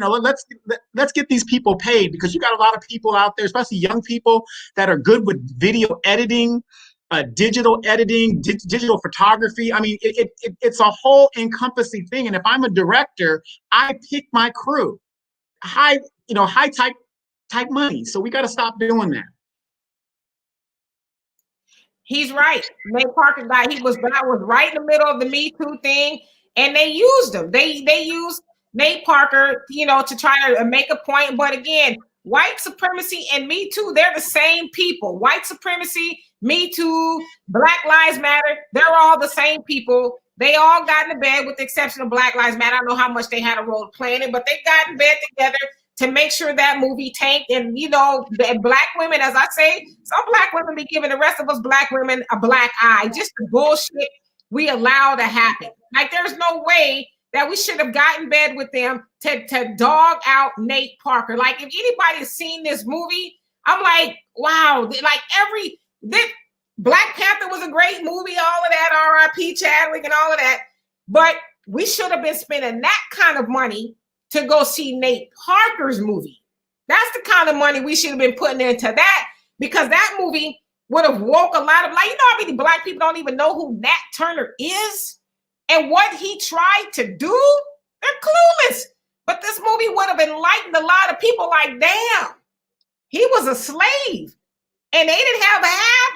let's get these people paid, because you got a lot of people out there, especially young people, that are good with video editing, digital editing, digital photography. I mean, it's a whole encompassing thing. And if I'm a director, I pick my crew, high type money. So we got to stop doing that. He's right. Nate Parker guy, that was right in the middle of the Me Too thing. And they used him. They used Nate Parker, to try to make a point. But again, white supremacy and Me Too, they're the same people. White supremacy, Me Too, Black Lives Matter, they're all the same people. They all got in bed, with the exception of Black Lives Matter. I don't know how much they had a role to play in it, but they got in bed together to make sure that movie tanked. And, the Black women, as I say, some Black women be giving the rest of us Black women a black eye. Just the bullshit we allow to happen. Like, there's no way that we should have gotten in bed with them to dog out Nate Parker. Like, if anybody has seen this movie, I'm like, wow. Like, Black Panther was a great movie, all of that, R.I.P. Chadwick and all of that. But we should have been spending that kind of money to go see Nate Parker's movie. That's the kind of money we should have been putting into that, because that movie would have woke a lot of, how many Black people don't even know who Nat Turner is and what he tried to do? They're clueless. But this movie would have enlightened a lot of people. Like, damn, he was a slave, and they didn't have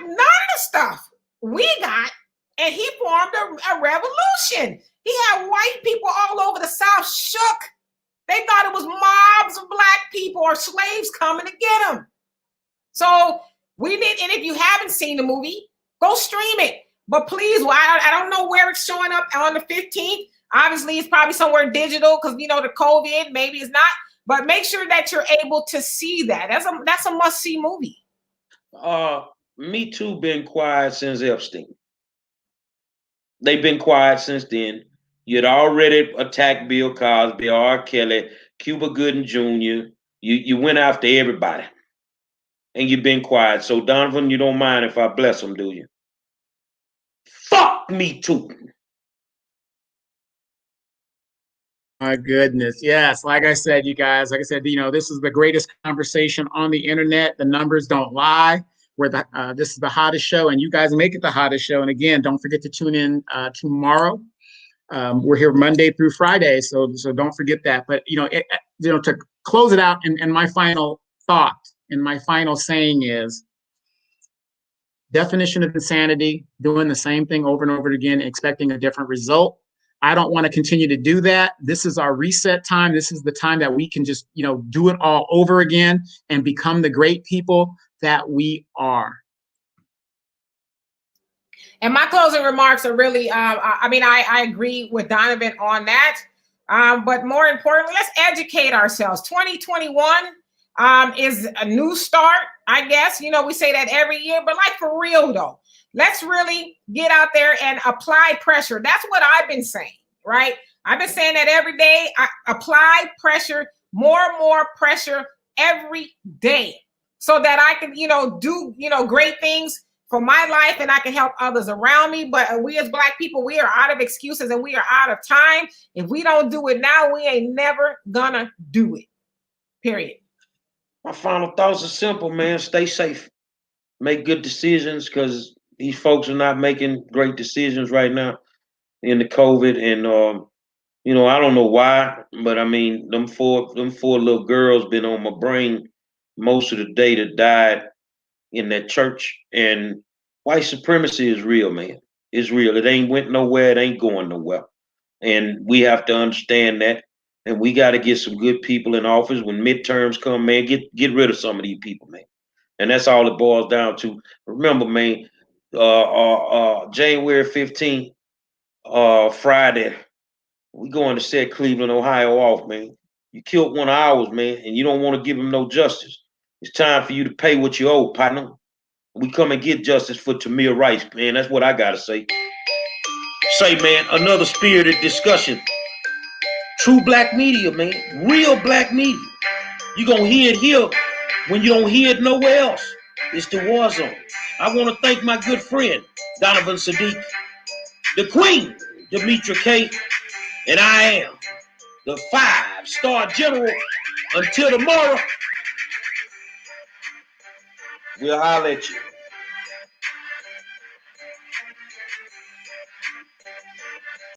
none of the stuff we got, and he formed a revolution. He had white people all over the South shook. They thought it was mobs of Black people or slaves coming to get them. So we need, and if you haven't seen the movie, go stream it. But please, I don't know where it's showing up on the 15th. Obviously, it's probably somewhere digital, because the COVID, maybe it's not. But make sure that you're able to see that. That's a must-see movie. Me Too been quiet since Epstein. They've been quiet since then. You'd already attacked Bill Cosby, R. Kelly, Cuba Gooding Jr. You went after everybody, and you've been quiet. So Donovan, you don't mind if I bless them, do you? Fuck Me Too. My goodness. Yes. Like I said, you guys, this is the greatest conversation on the internet. The numbers don't lie. This is the hottest show, and you guys make it the hottest show. And again, don't forget to tune in tomorrow. We're here Monday through Friday, so don't forget that. But to close it out, and my final thought and my final saying is, definition of insanity: doing the same thing over and over again, expecting a different result. I don't want to continue to do that. This is our reset time. This is the time that we can just do it all over again and become the great people that we are. And my closing remarks are really, I agree with Donovan on that. But more importantly, let's educate ourselves. 2021 is a new start, I guess. We say that every year, but like, for real though, let's really get out there and apply pressure. That's what I've been saying, right? I've been saying that every day. I apply pressure, more and more pressure every day, so that I can, do, great things for my life, and I can help others around me. But we as Black people, we are out of excuses and we are out of time. If we don't do it now, we ain't never gonna do it. Period. My final thoughts are simple, man. Stay safe. Make good decisions, because these folks are not making great decisions right now in the COVID. And I don't know why, but them four little girls been on my brain most of the day that died in that church. And white supremacy is real, man. It's real. It ain't went nowhere. It ain't going nowhere. And we have to understand that. And we got to get some good people in office when midterms come, man. Get rid of some of these people, man. And that's all it boils down to. Remember, man, January 15th, Friday, we going to set Cleveland, Ohio off, man. You killed one of ours, man, and you don't want to give him no justice. It's time for you to pay what you owe, partner. We come and get justice for Tamir Rice, man. That's what I got to say. Say, man, another spirited discussion. True black media, man. Real black media. You going to hear it here when you don't hear it nowhere else. It's the War Zone. I want to thank my good friend, Donovan Sadiq, the Queen, Demetra K, and I am the 5-star general. Until tomorrow, we'll holler at you.